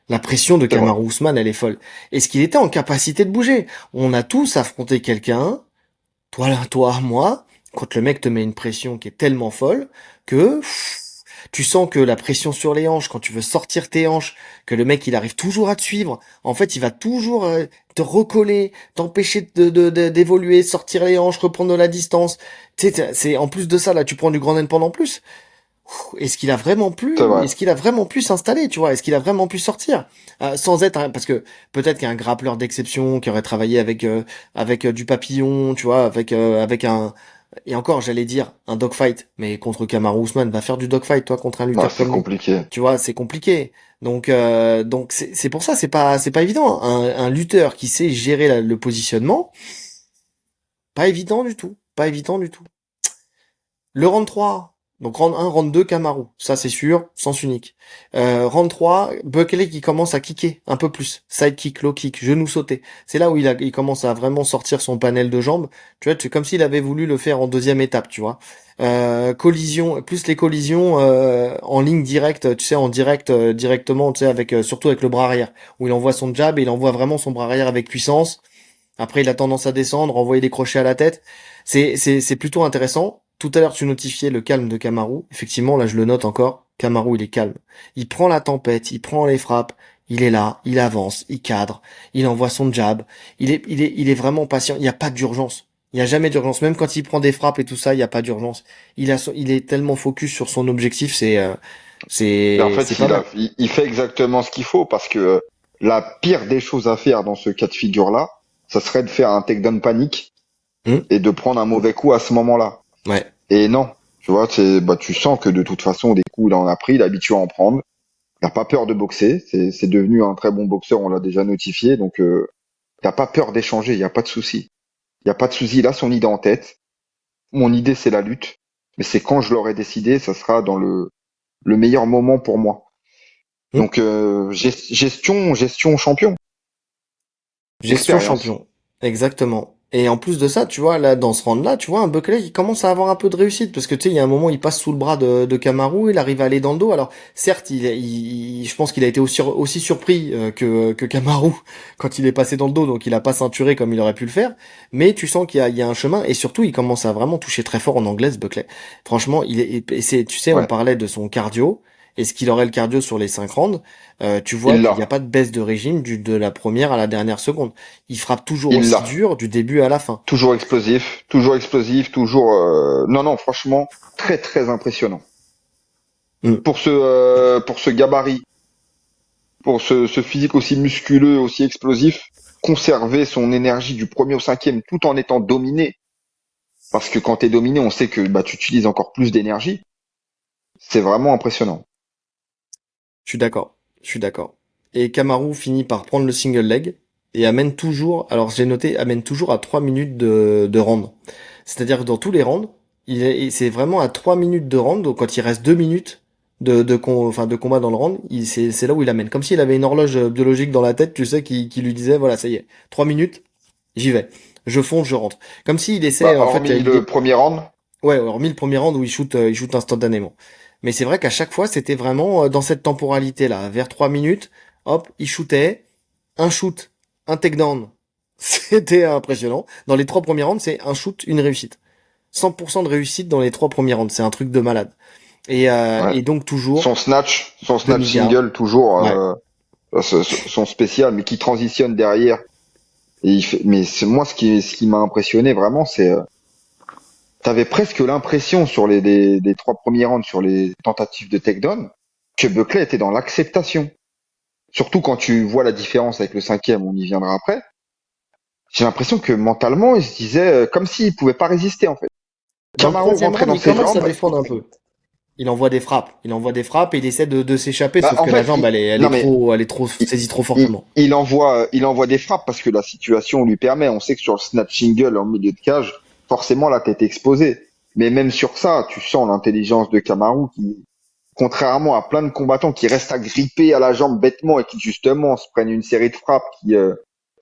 La pression de C'est vrai. Kamaru Usman, elle est folle. Est-ce qu'il était en capacité de bouger? On a tous affronté quelqu'un, toi, moi, quand le mec te met une pression qui est tellement folle que tu sens que la pression sur les hanches, quand tu veux sortir tes hanches, que le mec il arrive toujours à te suivre. En fait, il va toujours te recoller, t'empêcher d'évoluer, sortir les hanches, reprendre de la distance. Tu sais, c'est en plus de ça là, tu prends du grand endpoint en plus. C'est vrai. Est-ce qu'il a vraiment pu s'installer, tu vois? Est-ce qu'il a vraiment pu sortir sans être parce que peut-être qu'un grappleur d'exception qui aurait travaillé avec du papillon, tu vois, avec un et encore, j'allais dire un dogfight, mais contre Kamaru Usman, va faire du dogfight, toi, contre un Ouais, lutteur c'est comme lui. compliqué. Tu vois, c'est compliqué. Donc c'est pour ça, c'est pas évident. Un lutteur qui sait gérer le positionnement, pas évident du tout, pas évident du tout. Le round 3, donc round 1, round 2, Kamaru, ça c'est sûr, sens unique. Round 3, Buckley qui commence à kicker un peu plus, side kick, low kick, genou sauté. C'est là où il commence à vraiment sortir son panel de jambes. Tu vois, c'est comme s'il avait voulu le faire en deuxième étape, tu vois. Collision, plus les collisions en ligne directe, tu sais, en direct, directement, tu sais, avec surtout avec le bras arrière, où il envoie son jab et il envoie vraiment son bras arrière avec puissance. Après, il a tendance à descendre, envoyer des crochets à la tête. C'est plutôt intéressant. Tout à l'heure, tu notifiais le calme de Kamaru. Effectivement, là, je le note encore. Kamaru, il est calme. Il prend la tempête, il prend les frappes. Il est là, il avance, il cadre, il envoie son jab. Il est vraiment patient. Il n'y a pas d'urgence. Il n'y a jamais d'urgence. Même quand il prend des frappes et tout ça, il n'y a pas d'urgence. Il est tellement focus sur son objectif. Et en C'est fait, pas mal. il fait exactement ce qu'il faut parce que la pire des choses à faire dans ce cas de figure-là, ça serait de faire un takedown panique Hmm. et de prendre un mauvais coup à ce moment-là. Ouais. Et non, tu vois, tu sens que de toute façon, des coups, il en a pris, il est habitué à en prendre. Il n'a pas peur de boxer. C'est devenu un très bon boxeur, on l'a déjà notifié. Donc, il n'a pas peur d'échanger, il n'y a pas de souci. Il n'y a pas de souci, il a son idée en tête. Mon idée, c'est la lutte. Mais c'est quand je l'aurai décidé, ça sera dans le meilleur moment pour moi. Hmm. Donc, gestion champion, Gestion expérience. champion. Exactement. Et en plus de ça, tu vois, là, dans ce round-là, tu vois, un Buckley, il commence à avoir un peu de réussite, parce que, tu sais, il y a un moment, il passe sous le bras de Kamaru, il arrive à aller dans le dos. Alors, certes, je pense qu'il a été aussi surpris que Kamaru quand il est passé dans le dos, donc il a pas ceinturé comme il aurait pu le faire. Mais tu sens il y a un chemin, et surtout, il commence à vraiment toucher très fort en anglaise, Buckley. Franchement, tu sais, on Ouais, parlait de son cardio. Est-ce qu'il aurait le cardio sur les 5 rounds? Tu vois il qu'il n'y a l'a. pas de baisse de régime de la première à la dernière seconde. Il frappe toujours Il aussi l'a. dur du début à la fin. Toujours explosif, toujours explosif, toujours. Non, non, franchement, très très impressionnant. Mm. Pour ce gabarit, pour ce physique aussi musculeux, aussi explosif, conserver son énergie du premier au cinquième tout en étant dominé. Parce que quand t'es dominé, on sait que bah, tu utilises encore plus d'énergie. C'est vraiment impressionnant. Je suis d'accord. Je suis d'accord. Et Kamaru finit par prendre le single leg et amène toujours, alors j'ai noté, amène toujours à 3 minutes de round. C'est-à-dire que dans tous les rounds, c'est vraiment à 3 minutes de round, donc quand il reste 2 minutes enfin, de combat dans le round, c'est là où il amène. Comme s'il avait une horloge biologique dans la tête, tu sais, qui lui disait, voilà, ça y est, 3 minutes, j'y vais. Je fonce, je rentre. Comme s'il essaie, Bah, en fait, hormis le premier round, ouais, hormis le premier round où il shoot instantanément. Mais c'est vrai qu'à chaque fois, c'était vraiment dans cette temporalité-là. Vers 3 minutes, hop, il shootait, un shoot, un takedown. C'était impressionnant. Dans les 3 premiers rounds, c'est un shoot, une réussite. 100% de réussite dans les 3 premiers rounds. C'est un truc de malade. ouais. Et donc toujours, Son snatch demi-garde. single, toujours Ouais. son spécial, mais qui transitionne derrière. Et mais c'est moi ce qui m'a impressionné vraiment, c'est t'avais presque l'impression sur les trois premiers rounds, sur les tentatives de takedown, que Buckley était dans l'acceptation. Surtout quand tu vois la différence avec le cinquième, on y viendra après. J'ai l'impression que mentalement, il se disait comme s'il pouvait pas résister en fait. Dans le Kamaru troisième rentrait round, dans il ses commence à jambes. défendre un peu. Il envoie des frappes. Il envoie des frappes et il essaie de s'échapper, Bah, sauf en que la fait, jambe, non mais elle est trop, il, saisie trop fortement. il envoie des frappes parce que la situation lui permet. On sait que sur le snatch single en milieu de cage, forcément la tête est exposée. Mais même sur ça, tu sens l'intelligence de Kamaru qui, contrairement à plein de combattants qui restent agrippés à la jambe bêtement et qui justement se prennent une série de frappes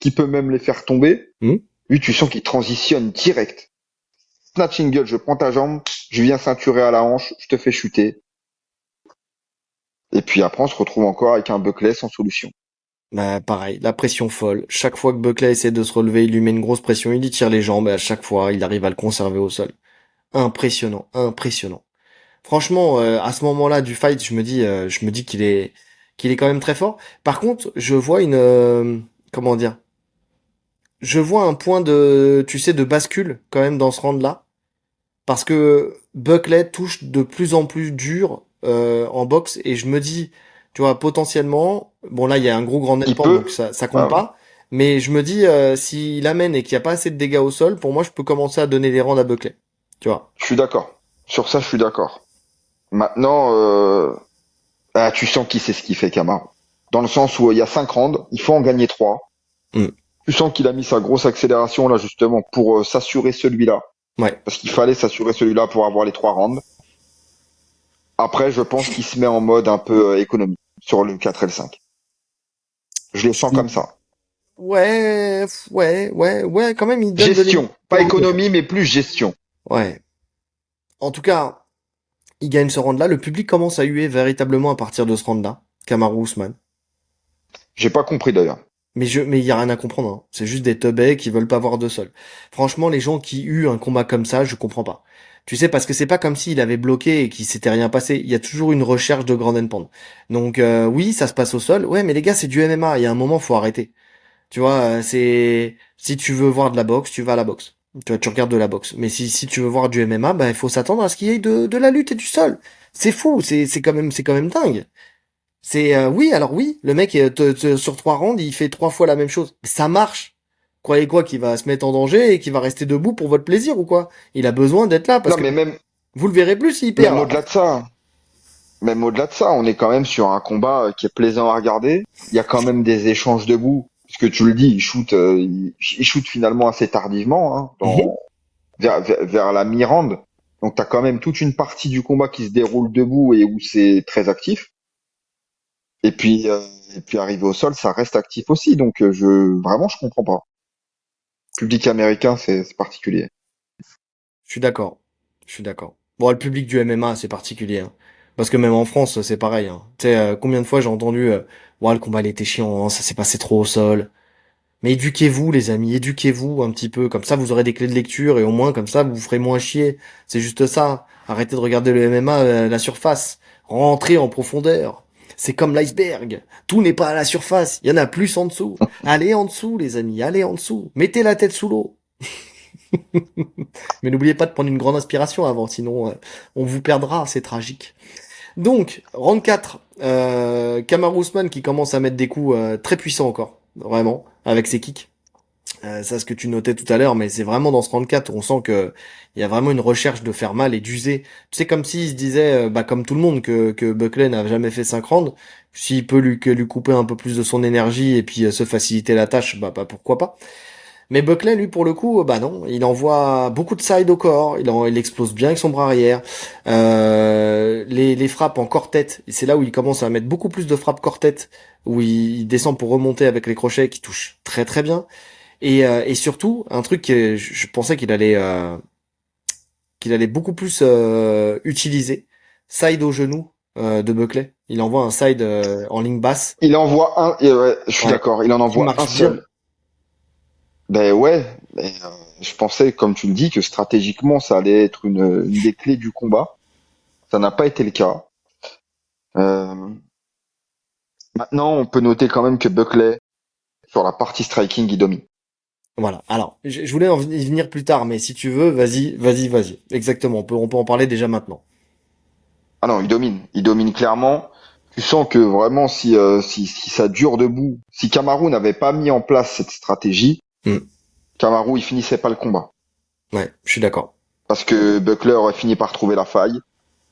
qui peut même les faire tomber, Hmm. lui tu sens qu'il transitionne direct. Snatch single, je prends ta jambe, je viens ceinturer à la hanche, je te fais chuter. Et puis après on se retrouve encore avec un Buckley sans solution. Bah, pareil, la pression folle. Chaque fois que Buckley essaie de se relever, il lui met une grosse pression, il lui tire les jambes et à chaque fois, il arrive à le conserver au sol. Impressionnant, impressionnant. Franchement, à ce moment-là du fight, je me dis qu'il est quand même très fort. Par contre, je vois comment dire, je vois un point tu sais, de bascule quand même dans ce round-là, parce que Buckley touche de plus en plus dur en boxe et je me dis, tu vois, potentiellement, bon là il y a un gros grand Il netpoint peut, donc ça compte ah ouais, pas, mais je me dis s'il amène et qu'il n'y a pas assez de dégâts au sol, pour moi je peux commencer à donner les rounds à Buckley, tu vois. je suis d'accord. Sur ça, je suis d'accord. Maintenant, tu sens qu'il sait ce qu'il fait, Kamaru. Dans le sens où il y a 5 rounds, il faut en gagner 3. Hmm. Tu sens qu'il a mis sa grosse accélération là justement pour s'assurer celui-là. Ouais. Parce qu'il fallait s'assurer celui-là pour avoir les 3 rounds. Après, je pense qu'il se met en mode un peu économie sur le 4 et le 5. Je le Je sens suis- comme ça. ouais, quand même il donne de Gestion. Pas l'énergie. économie, mais plus gestion. Ouais. En tout cas, il gagne ce round-là, le public commence à huer véritablement à partir de ce round-là, Kamaru Usman. J'ai pas compris d'ailleurs. Mais il y a rien à comprendre, hein. C'est juste des teubés qui veulent pas voir de sol. Franchement, les gens qui huent un combat comme ça, je comprends pas. Tu sais, parce que c'est pas comme s'il avait bloqué et qu'il s'était rien passé. Il y a toujours une recherche de grand and pound. Donc, oui, ça se passe au sol. Ouais, mais les gars, c'est du MMA. Il y a un moment, faut arrêter. Tu vois, si tu veux voir de la boxe, tu vas à la boxe. Tu regardes de la boxe. Mais si tu veux voir du MMA, bah, il faut s'attendre à ce qu'il y ait de la lutte et du sol. C'est fou, c'est quand même dingue. Oui, alors oui, le mec, sur 3 rounds, il fait 3 fois la même chose. Ça marche. Croyez quoi, qu'il va se mettre en danger et qu'il va rester debout pour votre plaisir ou quoi? Il a besoin d'être là parce Non, que mais vous le verrez plus s'il même perd. au-delà de ça, même au-delà de ça, on est quand même sur un combat qui est plaisant à regarder. Il y a quand même des échanges debout. Parce que tu le dis, il shoot finalement assez tardivement, hein, Mhm. vers la mi-round. Donc t'as quand même toute une partie du combat qui se déroule debout et où c'est très actif. Et puis, euh, et puis arrivé au sol, ça reste actif aussi. Donc vraiment, je comprends pas. Public américain, c'est particulier. Je suis d'accord. Je suis d'accord. Bon, le public du MMA, c'est particulier, hein. Parce que même en France, c'est pareil, hein. Tu sais, combien de fois j'ai entendu, ouais, le combat il était chiant, hein, ça s'est passé trop au sol. Mais éduquez-vous, les amis, éduquez-vous un petit peu. Comme ça, vous aurez des clés de lecture et au moins, comme ça, vous vous ferez moins chier. C'est juste ça. Arrêtez de regarder le MMA, la surface. Rentrez en profondeur. C'est comme l'iceberg. Tout n'est pas à la surface. Il y en a plus en dessous. Allez en dessous, les amis. Allez en dessous. Mettez la tête sous l'eau. Mais n'oubliez pas de prendre une grande inspiration avant, sinon on vous perdra, c'est tragique. Donc, round 4, Kamaru Usman qui commence à mettre des coups très puissants encore, vraiment, avec ses kicks. Ça, ce que tu notais tout à l'heure, mais c'est vraiment dans ce round 4 où on sent que il y a vraiment une recherche de faire mal et d'user. Tu sais, comme s'il se disait, bah, comme tout le monde, que Buckley n'a jamais fait 5 rounds, s'il peut lui couper un peu plus de son énergie et puis se faciliter la tâche, bah pourquoi pas. Mais Buckley, lui, pour le coup, bah non, il envoie beaucoup de side au corps, il explose bien avec son bras arrière. Les frappes en corps-tête, et c'est là où il commence à mettre beaucoup plus de frappes corps-tête, où il descend pour remonter avec les crochets, qui touchent très très bien. Et surtout, un truc que je pensais qu'il allait beaucoup plus utiliser, side au genou de Buckley. Il envoie un side en ligne basse, Il envoie un, et ouais, je suis ouais, d'accord, il en qui envoie un marche bien. seul. Ben ouais, mais, je pensais, comme tu le dis, que stratégiquement, ça allait être une des clés du combat. Ça n'a pas été le cas. Euh, Maintenant, on peut noter quand même que Buckley, sur la partie striking, il domine. Voilà. Alors, je voulais en y venir plus tard, mais si tu veux, vas-y. Exactement. On peut en parler déjà maintenant. Ah non, il domine. Il domine clairement. Tu sens que vraiment, si ça dure debout, si Kamaru n'avait pas mis en place cette stratégie, Hmm. Kamaru, il finissait pas le combat. Ouais, je suis d'accord. Parce que Buckler aurait fini par trouver la faille.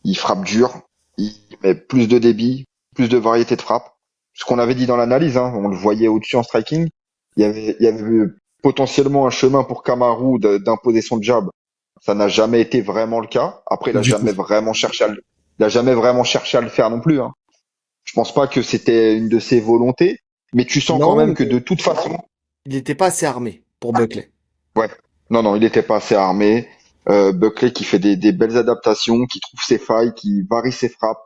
Il frappe dur. Il met plus de débit, plus de variété de frappe. Ce qu'on avait dit dans l'analyse, hein, on le voyait au-dessus en striking. Il y avait potentiellement un chemin pour Kamaru d'imposer son jab. Ça n'a jamais été vraiment le cas. Après, Du tout. il a jamais vraiment cherché à le faire non plus, hein. Je pense pas que c'était une de ses volontés, mais tu sens quand Non, même que mais de toute façon, il n'était pas assez armé pour Buckley. ouais, non, il n'était pas assez armé. Buckley qui fait des belles adaptations, qui trouve ses failles, qui varie ses frappes.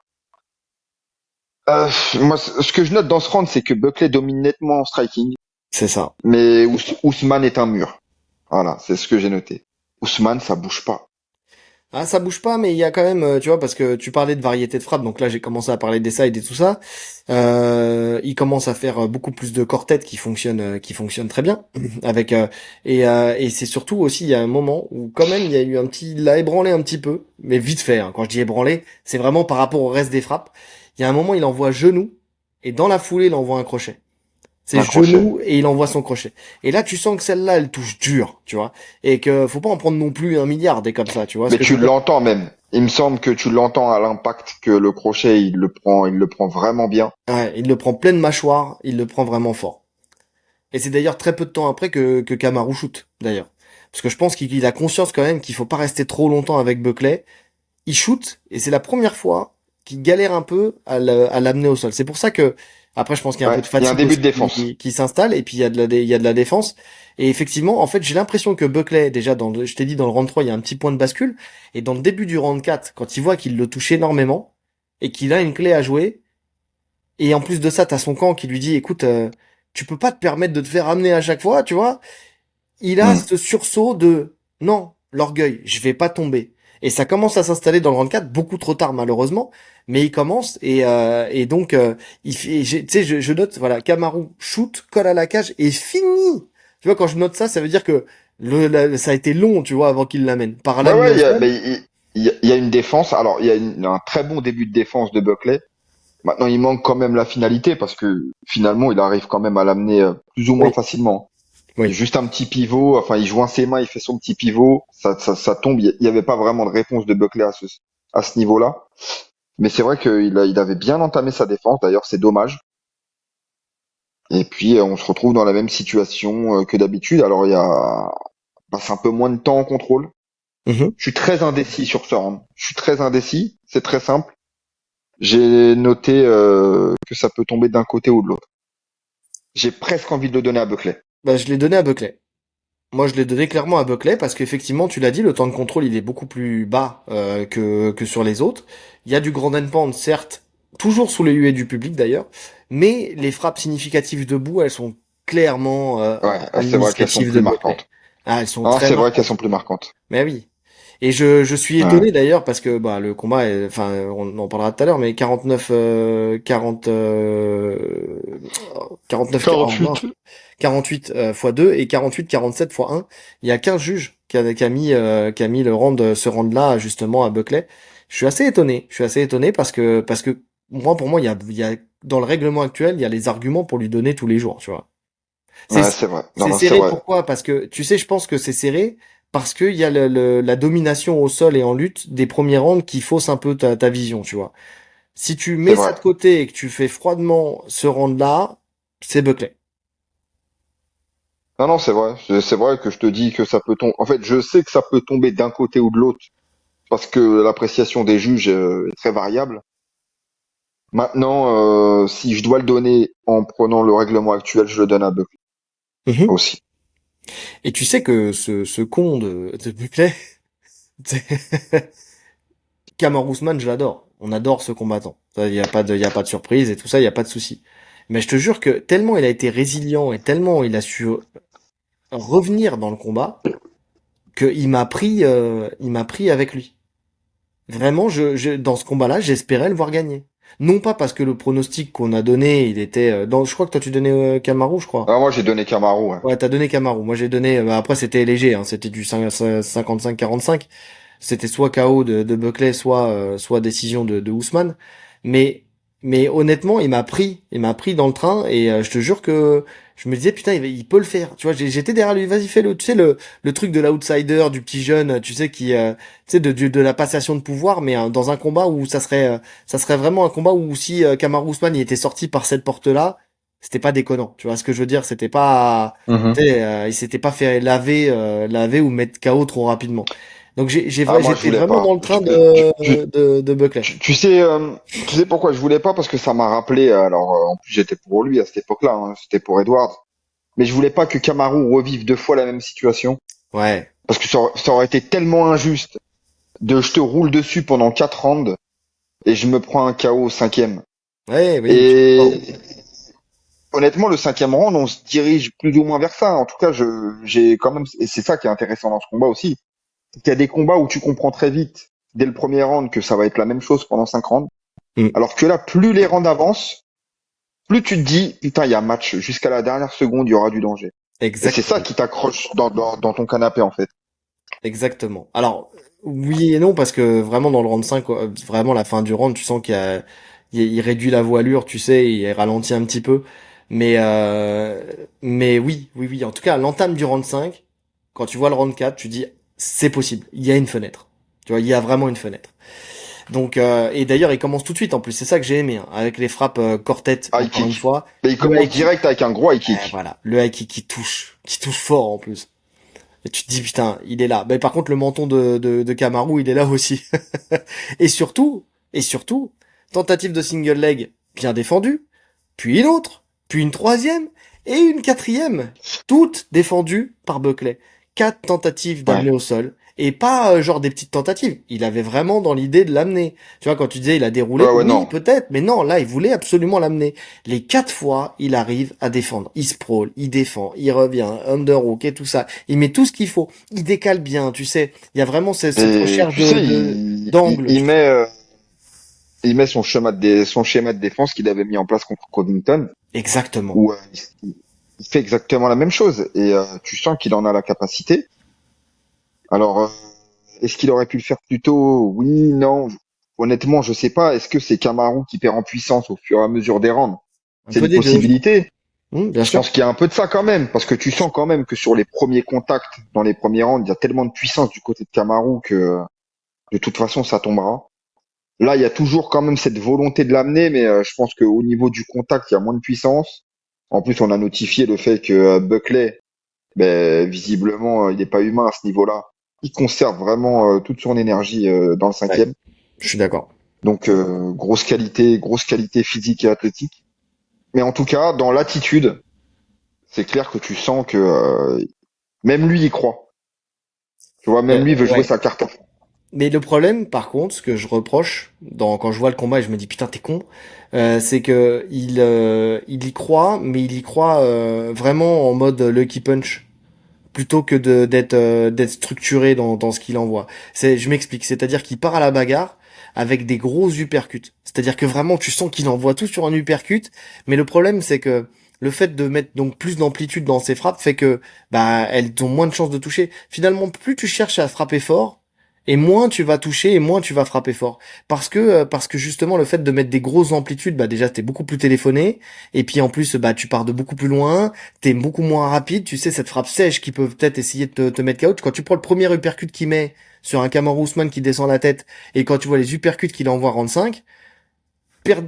Moi, ce que je note dans ce round, c'est que Buckley domine nettement en striking, C'est ça. mais Ousmane est un mur. Voilà, c'est ce que j'ai noté. Ousmane, ça bouge pas. Ah, ça bouge pas, mais il y a quand même, tu vois, parce que tu parlais de variété de frappe, donc là j'ai commencé à parler des sides et tout ça. Il commence à faire beaucoup plus de corps-tête qui fonctionne très bien. Avec et c'est surtout aussi il y a un moment où quand même il y a eu il l'a ébranlé un petit peu, mais vite fait, hein. Quand je dis ébranlé, c'est vraiment par rapport au reste des frappes. Il y a un moment il envoie genou et dans la foulée il envoie un crochet. C'est Un crochet. genou et il envoie son crochet. Et là, tu sens que celle-là, elle touche dur, tu vois. Et que faut pas en prendre non plus 1 milliard des comme ça, tu vois ce Mais que je tu veux dire? l'entends même. Il me semble que tu l'entends à l'impact que le crochet, il le prend vraiment bien. Ouais, il le prend pleine mâchoire, il le prend vraiment fort. Et c'est d'ailleurs très peu de temps après que Kamaru shoot, d'ailleurs. Parce que je pense qu'il a conscience quand même qu'il faut pas rester trop longtemps avec Buckley. Il shoot, et c'est la première fois qu'il galère un peu à l'amener au sol. C'est pour ça que, après, je pense qu'il y a un peu Ouais, de il y a un fatigue début aussi de défense. qui s'installe, et puis il y a de la défense. Et effectivement, en fait, j'ai l'impression que Buckley, déjà, je t'ai dit, dans le round 3, il y a un petit point de bascule, et dans le début du round 4, quand il voit qu'il le touche énormément, et qu'il a une clé à jouer, et en plus de ça, t'as son camp qui lui dit, écoute, tu peux pas te permettre de te faire amener à chaque fois, tu vois. Il a Hmm. ce sursaut de, non, l'orgueil, je vais pas tomber. Et ça commence à s'installer dans le round 4, beaucoup trop tard malheureusement, mais il commence et donc tu sais, je note, voilà, Kamaru shoot, colle à la cage et fini. Tu vois, quand je note ça, ça veut dire que Ça a été long, tu vois, avant qu'il l'amène. Par Ouais, l'amener ouais, au sol. il y a une défense. Alors, un très bon début de défense de Buckley. Maintenant, il manque quand même la finalité parce que finalement, il arrive quand même à l'amener plus ou moins Oui, facilement. Il y a oui. juste un petit pivot, enfin, il joint ses mains, il fait son petit pivot, ça tombe. Il y avait pas vraiment de réponse de Buckley à ce niveau-là. Mais c'est vrai il avait bien entamé sa défense. D'ailleurs, c'est dommage. Et puis, on se retrouve dans la même situation que d'habitude. Alors, passe un peu moins de temps en contrôle. Mhm. Je suis très indécis sur ce round. Je suis très indécis. C'est très simple. J'ai noté que ça peut tomber d'un côté ou de l'autre. J'ai presque envie de le donner à Buckley. Bah, je l'ai donné à Buckley. Moi, je l'ai donné clairement à Buckley parce qu'effectivement, tu l'as dit, le temps de contrôle, il est beaucoup plus bas que sur les autres. Il y a du grand and pound, certes, toujours sous les huées du public d'ailleurs, mais les frappes significatives debout, elles sont clairement Ouais, à c'est vrai qu'elles sont l'initiative de plus Buckley. marquantes. Ah, elles sont Non, très c'est vrai qu'elles marquantes. sont plus marquantes. Mais oui. Et je suis Ouais. étonné d'ailleurs parce que bah le combat enfin on en parlera tout à l'heure mais 49 49 oh, mince, 48. 48 fois 2 et 48 47 fois 1, il y a qu'un juge qui a mis le ce round là justement à Buckley. Je suis assez étonné parce que moi pour moi il y a dans le règlement actuel, il y a les arguments pour lui donner tous les jours, tu vois. C'est Ouais, c'est vrai. Non, c'est non, c'est serré, vrai. pourquoi? Parce que, tu sais, je pense que c'est serré parce qu'il y a la domination au sol et en lutte des premiers rounds qui fausse un peu ta vision, tu vois. Si tu C'est mets ça vrai. de côté et que tu fais froidement ce round-là, c'est Buckley. Non, non, c'est vrai. C'est vrai que je te dis que ça peut tomber. En fait, je sais que ça peut tomber d'un côté ou de l'autre parce que l'appréciation des juges est très variable. Maintenant, si je dois le donner en prenant le règlement actuel, je le donne à Buckley Mhm. aussi. Et tu sais que ce con de Buckley, Kamaru Usman, je l'adore. On adore ce combattant. Il y a pas y a pas de surprise et tout ça, il y a pas de souci. Mais je te jure que tellement il a été résilient et tellement il a su revenir dans le combat, il m'a pris avec lui. Vraiment, dans ce combat-là, j'espérais le voir gagner. Non pas parce que le pronostic qu'on a donné, il était je crois que toi tu donnais Kamaru, je crois. Ah, moi, j'ai donné Kamaru. Ouais. Ouais, t'as donné Kamaru. Moi j'ai donné. Après c'était léger, hein, c'était du 55-45. C'était soit KO de Buckley, soit décision de Ousmane. Mais honnêtement, il m'a pris dans le train et je te jure que je me disais putain, il peut le faire. Tu vois, j'étais derrière lui. Vas-y, fais-le. Tu sais le truc de l'outsider, du petit jeune, tu sais qui, tu sais de la passation de pouvoir, mais dans un combat où ça serait vraiment un combat où si Kamaru Ousmane il était sorti par cette porte-là, c'était pas déconnant. Tu vois ce que je veux dire? C'était pas tu Mhm. sais, il s'était pas fait laver ou mettre KO trop rapidement. Donc Ah, moi, je j'étais voulais vraiment dans pas. le train Tu, de Buckley. tu sais pourquoi je voulais pas? Parce que ça m'a rappelé. Alors, en plus, j'étais pour lui à cette époque-là. Hein, c'était pour Edward. Mais je voulais pas que Kamaru revive deux fois la même situation. Ouais. Parce que ça aurait été tellement injuste de je te roule dessus pendant 4 rounds et je me prends un KO au cinquième. Ouais, oui, je suis Et d'accord. honnêtement, le cinquième round, on se dirige plus ou moins vers ça. En tout cas, j'ai quand même, et c'est ça qui est intéressant dans ce combat aussi. Il y a des combats où tu comprends très vite, dès le premier round, que ça va être la même chose pendant 5 rounds. Mm. Alors que là, plus les rounds avancent, plus tu te dis, putain, il y a match. Jusqu'à la dernière seconde, il y aura du danger. Et c'est ça Exactement. qui t'accroche dans ton canapé, en fait. Exactement. Alors, oui et non, parce que vraiment dans le round 5, vraiment la fin du round, tu sens il réduit la voilure, tu sais, il ralentit un petit peu. Mais oui, oui, oui. En tout cas, à l'entame du round 5, quand tu vois le round 4, tu dis, c'est possible. Il y a une fenêtre. Tu vois, il y a vraiment une fenêtre. Donc, et d'ailleurs, il commence tout de suite en plus. C'est ça que j'ai aimé, hein, avec les frappes corps-tête, High encore une kick. fois. Mais il Le commence high kick, direct avec un gros high kick. voilà, le high kick qui touche fort en plus. Et tu te dis putain, il est là. Mais par contre, le menton de Kamaru, il est là aussi. Et surtout, et surtout, tentative de single leg bien défendue, puis une autre, puis une troisième et une quatrième, toutes défendues par Buckley. Quatre tentatives Ouais. d'amener au sol et pas genre des petites tentatives. Il avait vraiment dans l'idée de l'amener. Tu vois, quand tu disais il a déroulé, Ouais, ouais, oui, non. peut-être, mais non, là, il voulait absolument l'amener. Les quatre fois, il arrive à défendre. Il sprawl, il défend, il revient, underhook et tout ça. Il met tout ce qu'il faut. Il décale bien, tu sais. Il y a vraiment cette Et recherche tu sais, d'angle, tu sais. il met son schéma de défense qu'il avait mis en place contre Covington, Exactement. où il fait exactement la même chose et tu sens qu'il en a la capacité. Alors, est-ce qu'il aurait pu le faire plus tôt? Oui, non. Honnêtement, je sais pas. Est-ce que c'est Kamaru qui perd en puissance au fur et à mesure des rounds? Un C'est peu une des deux, je crois. possibilité. Bien Je sûr. pense qu'il y a un peu de ça quand même, parce que tu sens quand même que sur les premiers contacts, dans les premiers rounds, il y a tellement de puissance du côté de Kamaru que de toute façon, ça tombera. Là, il y a toujours quand même cette volonté de l'amener, mais je pense qu'au niveau du contact, il y a moins de puissance. En plus, on a notifié le fait que Buckley, ben, visiblement, il n'est pas humain à ce niveau-là. Il conserve vraiment toute son énergie dans le Ouais, cinquième. je suis d'accord. Donc, grosse qualité physique et athlétique. Mais en tout cas, dans l'attitude, c'est clair que tu sens que même lui y croit. Tu vois, même lui veut jouer Ouais. sa carte. Mais le problème, par contre, ce que je reproche quand je vois le combat et je me dis putain t'es con, c'est que il y croit, mais il y croit vraiment en mode Lucky Punch plutôt que d'être structuré dans ce qu'il envoie. Je m'explique, c'est-à-dire qu'il part à la bagarre avec des gros uppercuts. C'est-à-dire que vraiment tu sens qu'il envoie tout sur un uppercut, mais le problème c'est que le fait de mettre donc plus d'amplitude dans ses frappes fait que bah elles ont moins de chances de toucher. Finalement, plus tu cherches à frapper fort, et moins tu vas toucher et moins tu vas frapper fort. Parce que justement le fait de mettre des grosses amplitudes, bah déjà t'es beaucoup plus téléphoné, et puis en plus bah tu pars de beaucoup plus loin, t'es beaucoup moins rapide, tu sais, cette frappe sèche qui peut peut-être essayer de te mettre KO. Quand tu prends le premier uppercut qu'il met sur un Kamaru Usman qui descend la tête, et quand tu vois les uppercuts qu'il envoie round 5,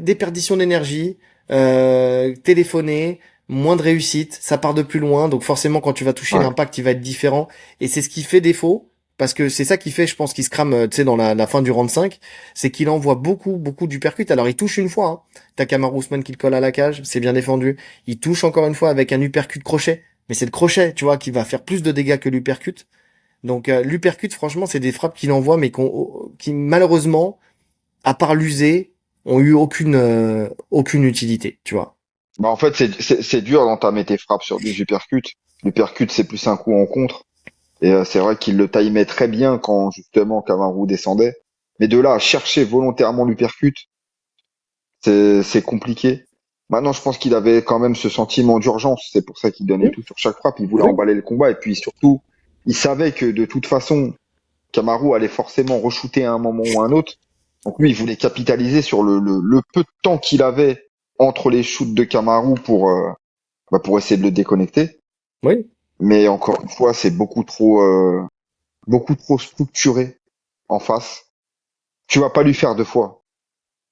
déperdition d'énergie, téléphoner, moins de réussite, ça part de plus loin, donc forcément quand tu vas toucher Ouais. l'impact il va être différent, et c'est ce qui fait défaut, parce que c'est ça qui fait, je pense, qu'il se crame, tu sais, dans la fin du round 5, c'est qu'il envoie beaucoup d'uppercuts. Alors il touche une fois, hein. T'as Kamaru Usman qui le colle à la cage, c'est bien défendu. Il touche encore une fois avec un uppercut crochet, mais c'est le crochet, tu vois, qui va faire plus de dégâts que l'uppercut. Donc l'uppercut, franchement, c'est des frappes qu'il envoie, mais qui malheureusement, à part l'user, ont eu aucune utilité, tu vois. Bah, en fait, c'est dur d'entamer tes frappes sur des uppercuts. L'uppercut, c'est plus un coup en contre. Et c'est vrai qu'il le timait très bien quand justement Kamaru descendait. Mais de là à chercher volontairement l'uppercut, c'est compliqué. Maintenant, je pense qu'il avait quand même ce sentiment d'urgence. C'est pour ça qu'il donnait Oui, tout sur chaque frappe. Il voulait oui, emballer le combat. Et puis surtout, il savait que de toute façon, Kamaru allait forcément re-shooter à un moment ou à un autre. Donc lui, il voulait capitaliser sur le peu de temps qu'il avait entre les shoots de Kamaru pour essayer de le déconnecter. oui. Mais encore une fois, c'est beaucoup trop structuré en face. Tu vas pas lui faire deux fois.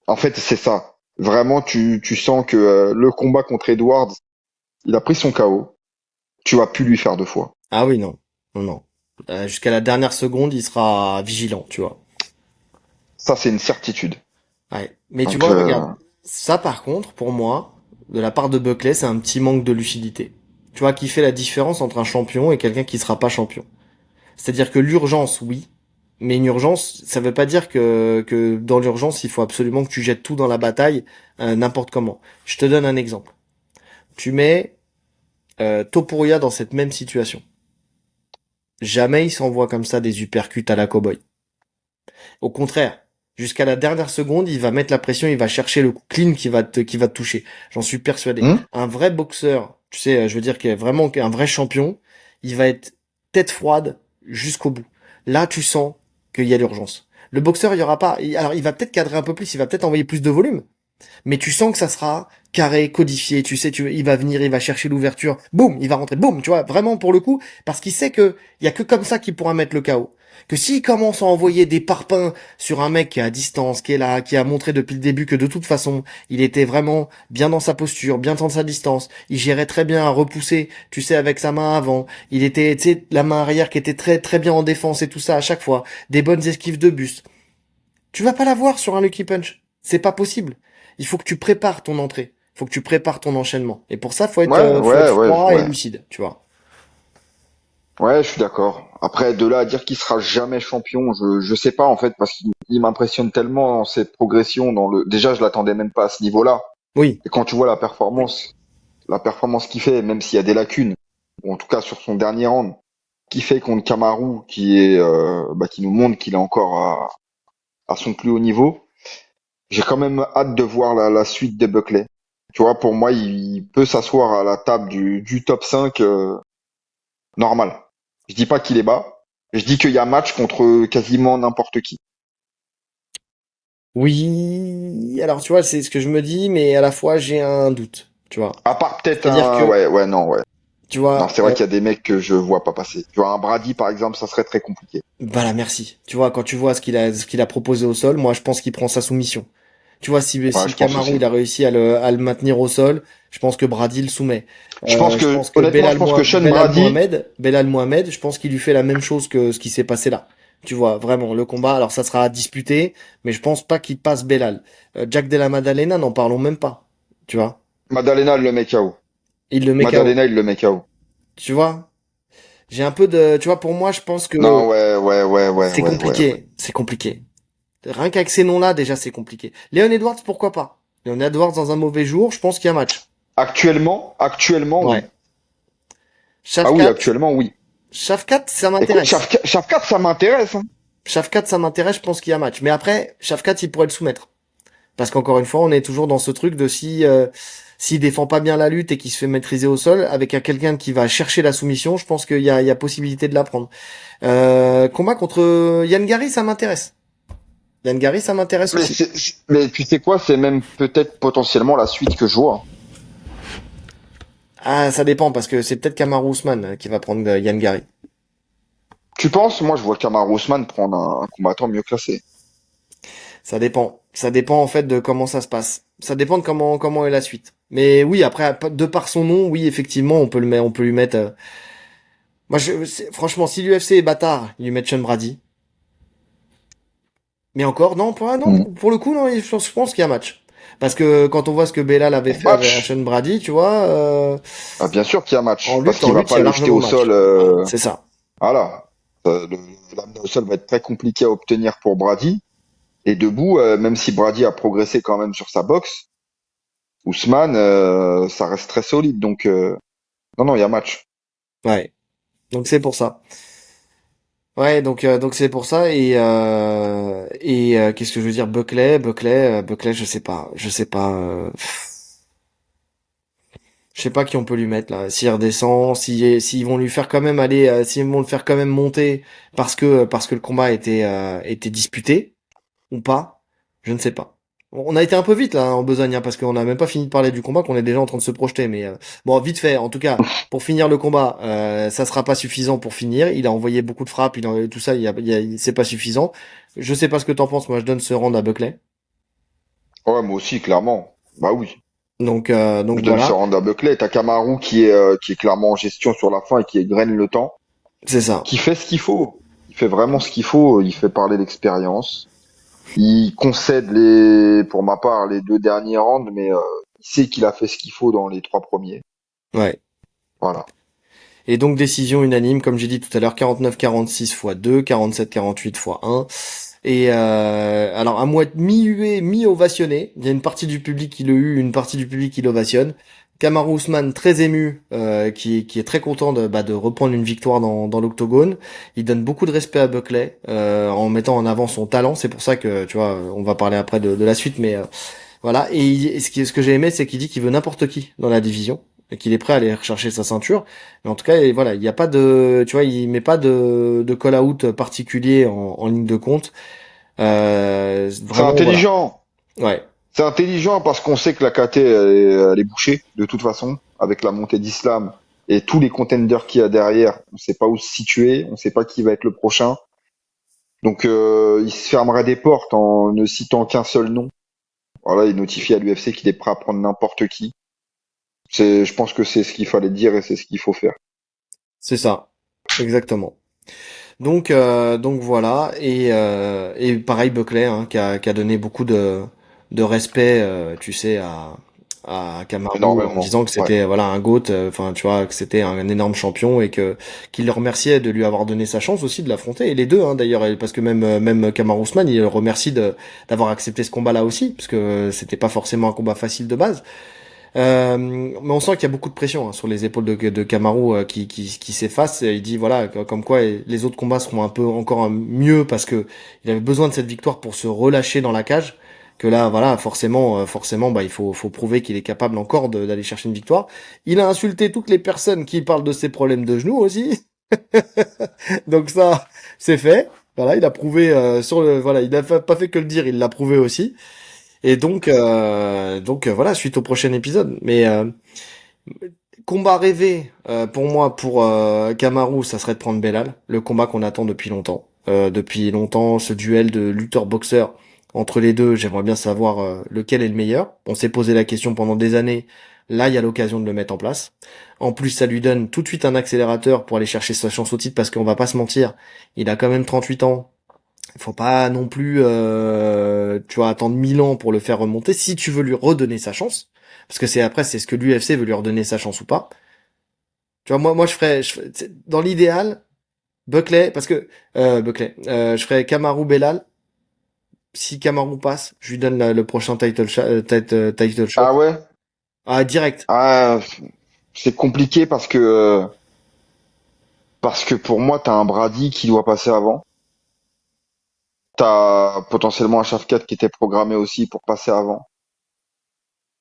En fait, c'est ça. Vraiment, tu sens que le combat contre Edwards, il a pris son KO. Tu vas plus lui faire deux fois. Ah oui, non. Non, non. Jusqu'à la dernière seconde, il sera vigilant, tu vois. Ça, c'est une certitude. Ouais. Mais tu Donc, vois, regarde. Ça, par contre, pour moi, de la part de Buckley, c'est un petit manque de lucidité. Tu vois, qui fait la différence entre un champion et quelqu'un qui sera pas champion. C'est-à-dire que l'urgence, oui. Mais une urgence, ça veut pas dire que dans l'urgence, il faut absolument que tu jettes tout dans la bataille, n'importe comment. Je te donne un exemple. Tu mets Topuria dans cette même situation. Jamais il s'envoie comme ça des uppercuts à la cowboy. Au contraire, jusqu'à la dernière seconde, il va mettre la pression, il va chercher le coup clean qui va te toucher. J'en suis persuadé. hmm. Un vrai boxeur, tu sais, je veux dire qu'il est vraiment un vrai champion, il va être tête froide jusqu'au bout. Là, tu sens qu'il y a l'urgence. Le boxeur, il y aura pas, alors il va peut-être cadrer un peu plus, il va peut-être envoyer plus de volume, mais tu sens que ça sera carré, codifié, tu sais, il va venir, il va chercher l'ouverture, boum, il va rentrer, boum, tu vois, vraiment pour le coup, parce qu'il sait que il y a que comme ça qu'il pourra mettre le KO. Que s'il commence à envoyer des parpaings sur un mec qui est à distance, qui est là, qui a montré depuis le début que de toute façon, il était vraiment bien dans sa posture, bien dans sa distance, il gérait très bien à repousser, tu sais, avec sa main avant, il était, tu sais, la main arrière qui était très très bien en défense et tout ça à chaque fois, des bonnes esquives de buste. Tu vas pas l'avoir sur un Lucky Punch. C'est pas possible. Il faut que tu prépares ton entrée. Il faut que tu prépares ton enchaînement. Et pour ça, faut être froid et Ouais. lucide, tu vois. Ouais, je suis d'accord. Après, de là à dire qu'il sera jamais champion, je sais pas en fait parce qu'il m'impressionne tellement dans cette progression dans le. Déjà, je l'attendais même pas à ce niveau-là. Oui. Et quand tu vois la performance qu'il fait, même s'il y a des lacunes, ou en tout cas sur son dernier round, qu'il fait contre Kamaru, qui nous montre qu'il est encore à son plus haut niveau. J'ai quand même hâte de voir la suite des Buckley. Tu vois, pour moi, il peut s'asseoir à la table du top 5 normal. Je dis pas qu'il est bas. Je dis qu'il y a match contre quasiment n'importe qui. Oui, alors tu vois, c'est ce que je me dis, mais à la fois j'ai un doute, tu vois. À part peut-être C'est-à-dire un... que, Ouais, ouais, non, ouais. tu Non, vois, c'est vrai qu'il y a des mecs que je vois pas passer. Tu vois, un Brady, par exemple, ça serait très compliqué. voilà, merci. Tu vois, quand tu vois ce qu'il a proposé au sol, moi je pense qu'il prend sa soumission. Tu vois, Ouais, si je pense Kamaru aussi. il a réussi à le maintenir au sol, je pense que Brady le soumet. Je pense que Honnêtement, je pense que Sean Brady, Belal Mohamed, je pense qu'il lui fait la même chose que ce qui s'est passé là. Tu vois, vraiment, le combat, alors ça sera à disputer, mais je pense pas qu'il passe Belal. Jack Della Maddalena, n'en parlons même pas. Tu vois, Madalena, il le met KO. il le met KO. Madalena, il le met KO. Tu vois, j'ai un peu de, tu vois, pour moi, je pense que Non, ouais, ouais, ouais, ouais, c'est ouais, ouais, ouais. compliqué, c'est compliqué. Rien qu'avec ces noms-là, déjà, c'est compliqué. Léon Edwards, pourquoi pas? Léon Edwards dans un mauvais jour, je pense qu'il y a match. Actuellement, oui. Ouais. Ah oui, Shafkat, actuellement, oui. Shafkat, ça Écoute, m'intéresse. Shafkat, ça m'intéresse, hein. Shafkat, ça m'intéresse, je pense qu'il y a match. Mais après, Shafkat, il pourrait le soumettre. Parce qu'encore une fois, on est toujours dans ce truc de s'il défend pas bien la lutte et qu'il se fait maîtriser au sol, avec quelqu'un qui va chercher la soumission, je pense qu'il y a possibilité de la prendre. Combat contre Yann Gary, ça m'intéresse. Yann Gary, ça m'intéresse aussi. Mais tu sais quoi, c'est même peut-être potentiellement la suite que je vois. Ah, ça dépend, parce que c'est peut-être Kamaru Usman qui va prendre Yann Gary. Tu penses? Moi, je vois Kamaru Usman prendre un combattant mieux classé. Ça dépend. Ça dépend en fait de comment ça se passe. Ça dépend de comment est la suite. Mais oui, après, de par son nom, oui, effectivement, on peut lui mettre. Moi, franchement, si l'UFC est bâtard, ils lui mettent Sean Brady. Mais encore, non, non, Mm. pour le coup, non, je pense qu'il y a match. Parce que quand on voit ce que Belal avait fait à Match? Sean Brady, tu vois, Ah, bien sûr qu'il y a en match. Parce lutte, en qu'il va lutte, il y pas a le jeter largement au sol. match. C'est ça. Voilà. L'amener au sol va être très compliqué à obtenir pour Brady. Et debout, même si Brady a progressé quand même sur sa boxe, Ousmane, ça reste très solide. Donc, non, non, il y a match. Ouais. Donc c'est pour ça. Ouais, donc c'est pour ça qu'est-ce que je veux dire, Buckley, je sais pas, je sais pas qui on peut lui mettre là. S'il redescend, s'ils vont lui faire quand même aller, s'ils vont le faire quand même monter parce que le combat était disputé ou pas, je ne sais pas. On a été un peu vite là en besogne hein, parce qu'on n'a même pas fini de parler du combat qu'on est déjà en train de se projeter. Mais bon, vite fait. En tout cas, pour finir le combat, ça sera pas suffisant pour finir. Il a envoyé beaucoup de frappes, tout ça, c'est pas suffisant. Je sais pas ce que t'en penses. Moi, je donne ce round à Buckley. Ouais, moi aussi, clairement. Bah oui. Donc Je donne ce voilà, round à Buckley. T'as Kamaru qui est clairement en gestion sur la fin et qui graine le temps, c'est ça. qui fait ce qu'il faut. Il fait vraiment ce qu'il faut. Il fait parler l'expérience. Il concède pour ma part, les deux derniers rounds, mais il sait qu'il a fait ce qu'il faut dans les trois premiers. Ouais. Voilà. Et donc décision unanime, comme j'ai dit tout à l'heure, 49-46 fois 2, 47-48 fois 1. Et alors à mi-hué, mi-ovationné. Il y a une partie du public qui le hue, une partie du public qui l'ovationne. Kamaru Usman très ému, qui est très content de reprendre une victoire dans l'octogone. Il donne beaucoup de respect à Buckley en mettant en avant son talent. C'est pour ça que tu vois, on va parler après de la suite, mais voilà. Et ce que j'ai aimé, c'est qu'il dit qu'il veut n'importe qui dans la division et qu'il est prêt à aller rechercher sa ceinture. Mais en tout cas, voilà, il n'y a pas de, tu vois, il met pas de call-out particulier en ligne de compte. C'est Vraiment, voilà. intelligent. Ouais, C'est intelligent parce qu'on sait que la KT elle est bouchée de toute façon avec la montée d'Islam et tous les contenders qu'il y a derrière. On sait pas où se situer, on sait pas qui va être le prochain. Donc il se fermerait des portes en ne citant qu'un seul nom. Voilà, il notifie à l'UFC qu'il est prêt à prendre n'importe qui. Je pense que c'est ce qu'il fallait dire et c'est ce qu'il faut faire. c'est ça, exactement. Donc voilà, et pareil Buckley, hein, qui a donné beaucoup de respect, tu sais, à Kamaru en Énormément. disant que Ouais. c'était voilà un GOAT, enfin tu vois que c'était un énorme champion et qu'il le remerciait de lui avoir donné sa chance aussi de l'affronter et les deux hein, d'ailleurs parce que même Kamaru Usman il le remercie d'avoir accepté ce combat là aussi parce que c'était pas forcément un combat facile de base. Mais on sent qu'il y a beaucoup de pression hein, sur les épaules de Kamaru qui s'efface. Il dit voilà comme quoi les autres combats seront un peu encore mieux parce que il avait besoin de cette victoire pour se relâcher dans la cage. que là, voilà, forcément, bah, faut prouver qu'il est capable encore d'aller chercher une victoire. Il a insulté toutes les personnes qui parlent de ses problèmes de genoux aussi. Donc ça, c'est fait. Voilà, il a prouvé voilà, il a pas fait que le dire, il l'a prouvé aussi. Et voilà, suite au prochain épisode. Mais combat rêvé pour moi, pour Kamaru, ça serait de prendre Belal, le combat qu'on attend depuis longtemps. Depuis longtemps, ce duel de lutteur-boxeur entre les deux, j'aimerais bien savoir lequel est le meilleur. On s'est posé la question pendant des années. Là, il y a l'occasion de le mettre en place. En plus, ça lui donne tout de suite un accélérateur pour aller chercher sa chance au titre, parce qu'on va pas se mentir, il a quand même 38 ans. Il faut pas non plus, tu vois, attendre 1000 ans pour le faire remonter. Si tu veux lui redonner sa chance, parce que c'est ce que l'UFC veut lui redonner sa chance ou pas. Tu vois, moi, dans l'idéal, Buckley, parce que je ferais Kamaru Belal. Si Kamaru passe, je lui donne le prochain title shot. Ah ouais? Ah, direct. Ah, c'est compliqué parce que pour moi, t'as un Brady qui doit passer avant. T'as potentiellement un Shafkat qui était programmé aussi pour passer avant.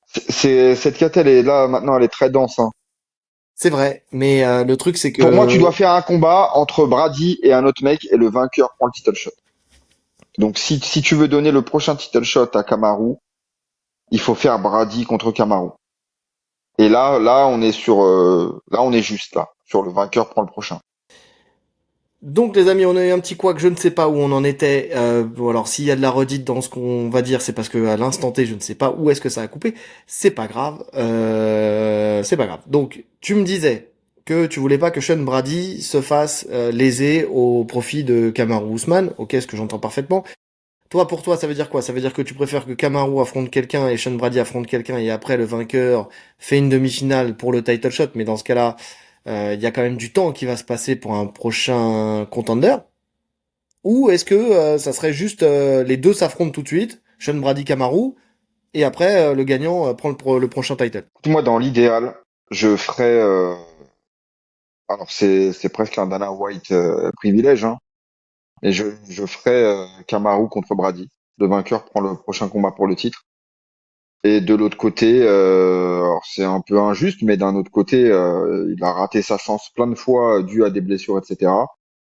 Cette carte, elle est là maintenant, elle est très dense, hein. C'est vrai, mais le truc c'est Pour moi, tu que dois faire un combat entre Brady et un autre mec et le vainqueur prend le title shot. Donc si tu veux donner le prochain title shot à Kamaru, il faut faire Brady contre Kamaru. Et là, on est là, on est juste là. Sur le vainqueur prend le prochain. donc les amis, on a eu un petit couac, je ne sais pas où on en était. Bon, alors s'il y a de la redite dans ce qu'on va dire, c'est parce que à l'instant T, je ne sais pas où est-ce que ça a coupé. C'est pas grave. C'est pas grave. Donc tu me disais que tu voulais pas que Sean Brady se fasse léser au profit de Kamaru Usman. Ok, ce que j'entends parfaitement. Toi, pour toi, ça veut dire quoi? Ça veut dire que tu préfères que Kamaru affronte quelqu'un et Sean Brady affronte quelqu'un et après le vainqueur fait une demi-finale pour le title shot, mais dans ce cas-là, il y a quand même du temps qui va se passer pour un prochain contender? Ou est-ce que ça serait juste les deux s'affrontent tout de suite, Sean Brady Kamaru, et après le gagnant prend le prochain title? Moi, dans l'idéal, je ferais. Alors c'est presque un Dana White privilège, hein. Et je ferais Kamaru contre Brady. Le vainqueur prend le prochain combat pour le titre. Et de l'autre côté, alors c'est un peu injuste, mais d'un autre côté, il a raté sa chance plein de fois dû à des blessures, etc.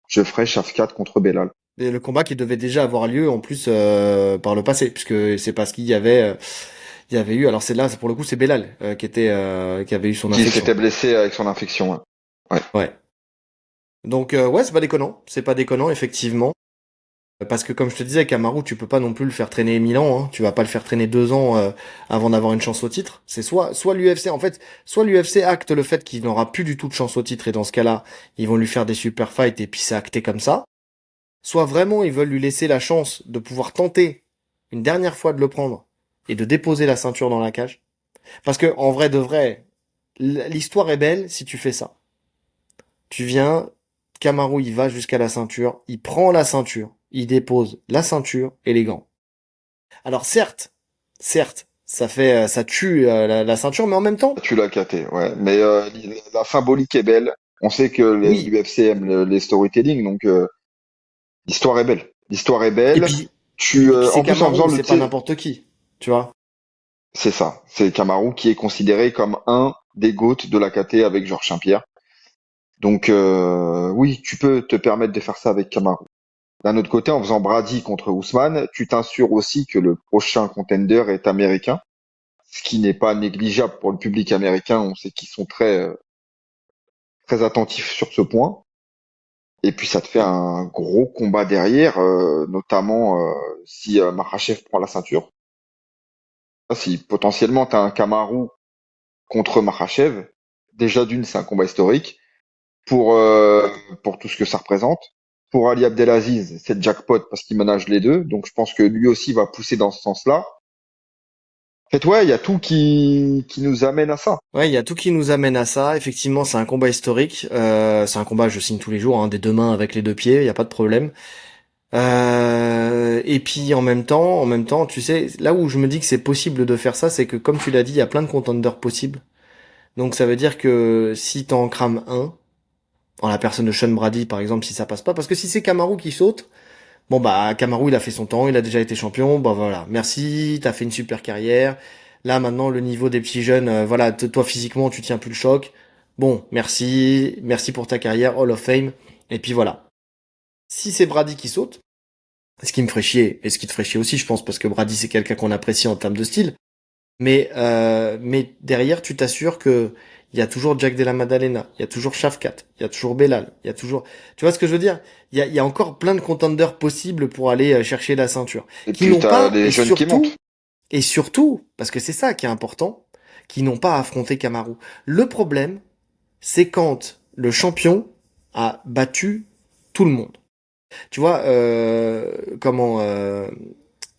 Je ferais Shafkat contre Belal. Et le combat qui devait déjà avoir lieu en plus par le passé, puisque c'est parce il y avait eu, alors c'est là, pour le coup, c'est Belal qui avait eu son Qui infection. s'était blessé avec son infection. Ouais. Ouais. Ouais. Donc ouais, c'est pas déconnant effectivement, parce que comme je te disais, Kamaru, tu peux pas non plus le faire traîner 1000 ans, hein. Tu vas pas le faire traîner 2 ans avant d'avoir une chance au titre. C'est soit l'UFC, en fait, soit l'UFC acte le fait qu'il n'aura plus du tout de chance au titre et dans ce cas-là, ils vont lui faire des super fights et puis c'est acté comme ça. Soit vraiment ils veulent lui laisser la chance de pouvoir tenter une dernière fois de le prendre et de déposer la ceinture dans la cage. Parce que en vrai de vrai, l'histoire est belle si tu fais ça. Tu viens, Kamaru, il va jusqu'à la ceinture, il prend la ceinture, il dépose la ceinture et les gants. Alors certes, ça tue la ceinture, mais en même temps, Tu l'as capté, ouais. Mais la symbolique est belle. On sait que oui. l'UFC aime les storytelling, donc l'histoire est belle. L'histoire est Et belle. puis, et puis c'est En plus, en faisant Kamaru, le, c'est tu pas sais, n'importe qui, tu vois. c'est ça. C'est Kamaru qui est considéré comme un des GOAT de la KT avec Georges Saint-Pierre. Donc oui, tu peux te permettre de faire ça avec Kamaru. D'un autre côté, en faisant Brady contre Ousmane, tu t'assures aussi que le prochain contender est américain, ce qui n'est pas négligeable pour le public américain. On sait qu'ils sont très attentifs sur ce point. Et puis ça te fait un gros combat derrière, notamment si Makhachev prend la ceinture. Si potentiellement tu as un Kamaru contre Makhachev, déjà d'une, c'est un combat historique pour tout ce que ça représente. Pour Ali Abdelaziz, c'est jackpot parce qu'il ménage les deux, donc je pense que lui aussi va pousser dans ce sens-là. En fait, ouais, il y a tout qui nous amène à ça. Ouais, il y a tout qui nous amène à ça. Effectivement, c'est un combat historique. C'est un combat, je signe tous les jours, hein, des deux mains avec les deux pieds, il y a pas de problème. Et puis en même temps, tu sais, là où je me dis que c'est possible de faire ça, c'est que comme tu l'as dit, il y a plein de contenders possibles. Donc ça veut dire que si t'en crames un, en la personne de Sean Brady par exemple, si ça passe pas, parce que si c'est Kamaru qui saute, Bon bah Kamaru il a fait son temps, il a déjà été champion, bah voilà, merci, t'as fait une super carrière. Là maintenant le niveau des petits jeunes, voilà, toi physiquement tu tiens plus le choc. Bon, merci pour ta carrière, Hall of Fame. Et puis voilà. Si c'est Brady qui saute, ce qui me ferait chier, et ce qui te ferait chier aussi, je pense, parce que Brady c'est quelqu'un qu'on apprécie en termes de style. Mais derrière tu t'assures que il y a toujours Jack Della Maddalena, il y a toujours Shafkat, il y a toujours Belal, il y a toujours, tu vois ce que je veux dire? Il y a encore plein de contenders possibles pour aller chercher la ceinture, Et qui puis n'ont t'as pas, les jeunes qui montent. et surtout, parce que c'est ça qui est important, qui n'ont pas affronté Kamaru. Le problème, c'est quand le champion a battu tout le monde. Tu vois,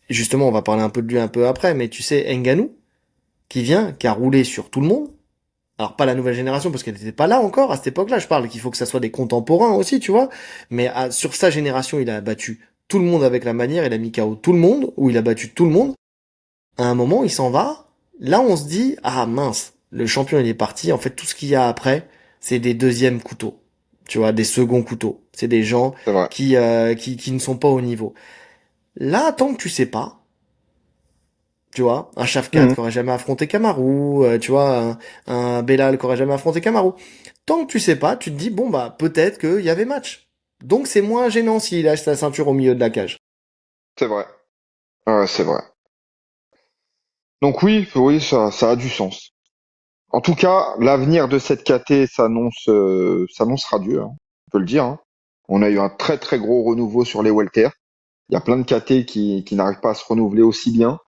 justement, on va parler un peu de lui un peu après, mais tu sais, Ngannou, qui vient, qui a roulé sur tout le monde. Alors pas la nouvelle génération parce qu'elle n'était pas là encore à cette époque-là. Je parle qu'il faut que ça soit des contemporains aussi, tu vois. Mais sur sa génération, il a battu tout le monde avec la manière. Il a mis KO tout le monde ou il a battu tout le monde. À un moment, il s'en va. Là, on se dit ah mince, le champion il est parti. En fait, tout ce qu'il y a après, c'est des deuxièmes couteaux. Tu vois, des seconds couteaux. C'est des gens C'est vrai. qui ne sont pas au niveau. Là, tant que tu sais pas, tu vois, un Shafkat Mhm. qui aurait jamais affronté Kamaru, tu vois, un Belal qui aurait jamais affronté Kamaru. Tant que tu sais pas, tu te dis, bon, bah, peut-être qu'il y avait match. Donc c'est moins gênant s'il lâche sa ceinture au milieu de la cage. C'est vrai. Ouais, c'est vrai. Donc oui, oui, ça a du sens. En tout cas, l'avenir de cette KT s'annonce radieux, hein, on peut le dire, hein. On a eu un très très gros renouveau sur les welter. Il y a plein de KT qui n'arrivent pas à se renouveler aussi bien.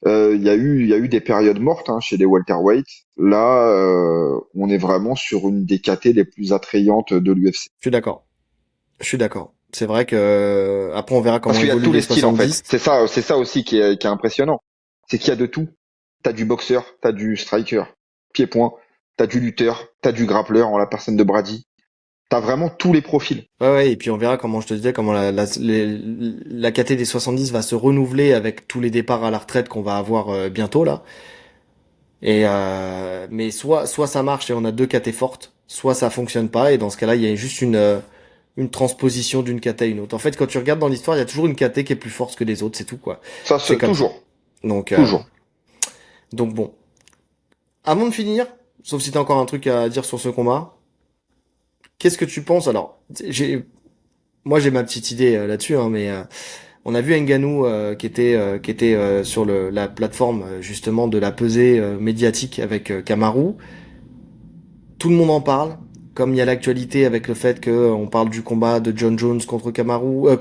Il y a eu des périodes mortes, hein, chez les welterweight. Là, on est vraiment sur une des KT les plus attrayantes de l'UFC. Je suis d'accord. Je suis d'accord. C'est vrai que après on verra Parce comment qu'il y a évoluent tous les les styles en fait. 70. C'est ça aussi qui est impressionnant. C'est qu'il y a de tout. T'as du boxeur, t'as du striker, pied-point, t'as du lutteur, t'as du grappleur en la personne de Brady. T'as vraiment tous les profils. Ouais, ouais, et puis on verra comment je te disais, comment la KT des 70 va se renouveler avec tous les départs à la retraite qu'on va avoir bientôt là. Mais soit ça marche et on a deux KT fortes, soit ça fonctionne pas et dans ce cas-là, il y a juste une transposition d'une KT à une autre. En fait, quand tu regardes dans l'histoire, il y a toujours une KT qui est plus forte que les autres, c'est tout quoi. Ça, C'est c'est comme ça. toujours, Donc euh, toujours. donc bon. Avant de finir, sauf si t'as encore un truc à dire sur ce combat, qu'est-ce que tu penses alors? Moi j'ai ma petite idée là-dessus, hein, mais on a vu Ngannou qui était sur la plateforme justement de la pesée médiatique avec Kamaru. Tout le monde en parle. Comme il y a l'actualité avec le fait que on parle du combat de John Jones contre Kamaru,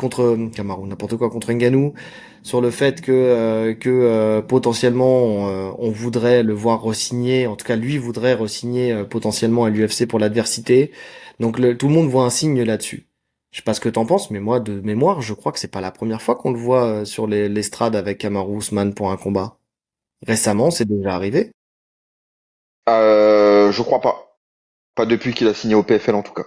Kamaru, n'importe quoi, contre Ngannou, sur le fait que potentiellement on voudrait le voir re-signer, en tout cas lui voudrait re-signer potentiellement à l'UFC pour l'adversité. Donc tout le monde voit un signe là-dessus. Je sais pas ce que t'en penses, mais moi de mémoire, je crois que c'est pas la première fois qu'on le voit sur l'estrade avec Kamaru Usman pour un combat. Récemment, c'est déjà arrivé. Je crois pas. Pas depuis qu'il a signé au PFL en tout cas.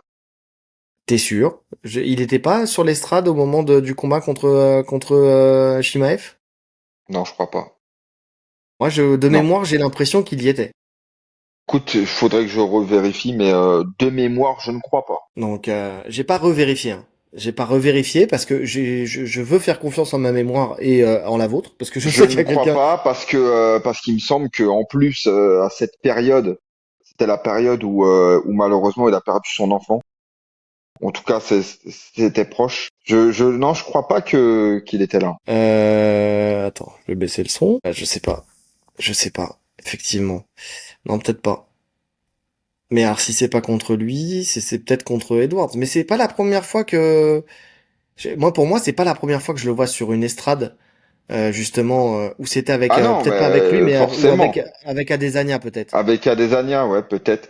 T'es sûr? Il était pas sur l'estrade au moment du combat contre Shimaev? Non, je crois pas. Moi, de Non. mémoire, j'ai l'impression qu'il y était. Écoute, il faudrait que je revérifie, mais de mémoire, je ne crois pas. Donc, j'ai pas revérifié, hein. J'ai pas revérifié parce que je veux faire confiance en ma mémoire et en la vôtre parce que je Je sais qu'il y ne a crois quelqu'un. pas parce qu'il me semble que en plus à cette période, c'était la période où malheureusement il a perdu son enfant. En tout cas, c'était proche. Non, je crois pas que qu'il était là. Attends, je vais baisser le son. Je sais pas. Je sais pas. Effectivement. Non, peut-être pas. Mais alors, si c'est pas contre lui, c'est peut-être contre Edwards. Mais c'est pas la première fois que pour moi, c'est pas la première fois que je le vois sur une estrade, justement, où c'était avec, Ah non, peut-être pas avec lui, mais mais ou avec forcément Adesanya peut-être. avec Adesanya, ouais, peut-être.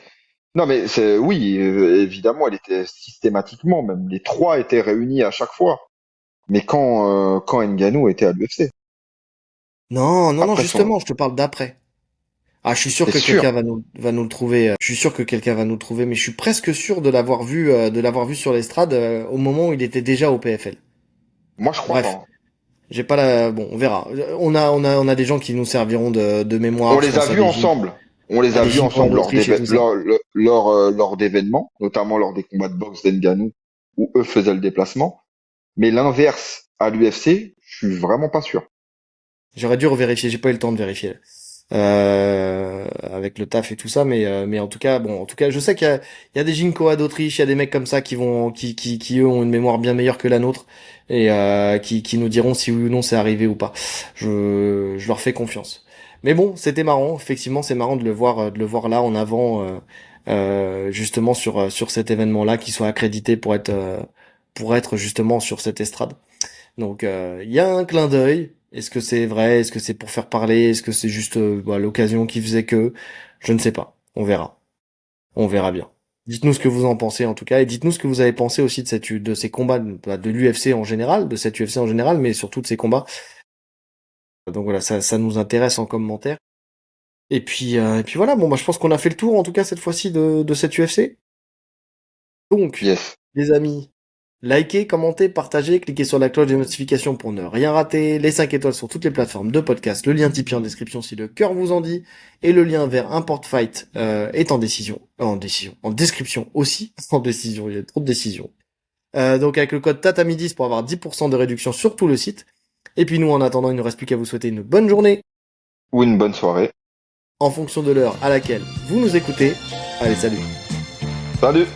Non, mais c'est oui, évidemment, elle était systématiquement même les trois étaient réunis à chaque fois. Mais quand Ngannou était à l'UFC, Non, non, non, après son, justement, je te parle d'après. Ah, je suis sûr c'est que sûr. quelqu'un va nous le trouver. Je suis sûr que quelqu'un va nous le trouver, mais je suis presque sûr de l'avoir vu sur l'estrade au moment où il était déjà au PFL. Moi, je crois pas, Bref, hein. j'ai pas la. Bon, on verra. On a des gens qui nous serviront de On mémoire. Je les a pense vus ensemble. On les à a des vus Gilles ensemble d'Autriche et tout ça. lors d'événements, notamment lors des combats de boxe d'Ngannou, où eux faisaient le déplacement. Mais l'inverse à l'UFC, je suis vraiment pas sûr. J'aurais dû revérifier, j'ai pas eu le temps de vérifier. Avec le taf et tout ça, mais en tout cas, bon, en tout cas, je sais qu'il y a des Jinkoa d'Autriche, il y a des mecs comme ça qui eux ont une mémoire bien meilleure que la nôtre et qui nous diront si oui ou non c'est arrivé ou pas. Je leur fais confiance. Mais bon, c'était marrant, effectivement, c'est marrant de le voir là en avant, justement sur cet événement-là, qui soit accrédité pour être justement sur cette estrade. Donc il y a un clin d'œil. Est-ce que c'est vrai? Est-ce que c'est pour faire parler? Est-ce que c'est juste l'occasion qui faisait que? Je ne sais pas. On verra. On verra bien. Dites-nous ce que vous en pensez en tout cas, et dites-nous ce que vous avez pensé aussi de ces combats de l'UFC en général, de cette UFC en général, mais surtout de ces combats. Donc voilà, ça nous intéresse en commentaire. Et puis voilà, bon bah je pense qu'on a fait le tour en tout cas cette fois-ci de cette UFC. Donc, Yes. les amis, likez, commentez, partagez, cliquez sur la cloche de notification pour ne rien rater, les 5 étoiles sur toutes les plateformes de podcast, le lien Tipeee en description si le cœur vous en dit, et le lien vers Import Fight est en description aussi, en décision, il y a trop de décisions. Donc avec le code TATAMI10 pour avoir 10% de réduction sur tout le site. Et puis nous, en attendant, il ne reste plus qu'à vous souhaiter une bonne journée, Ou une bonne soirée. en fonction de l'heure à laquelle vous nous écoutez. Allez, salut! Salut!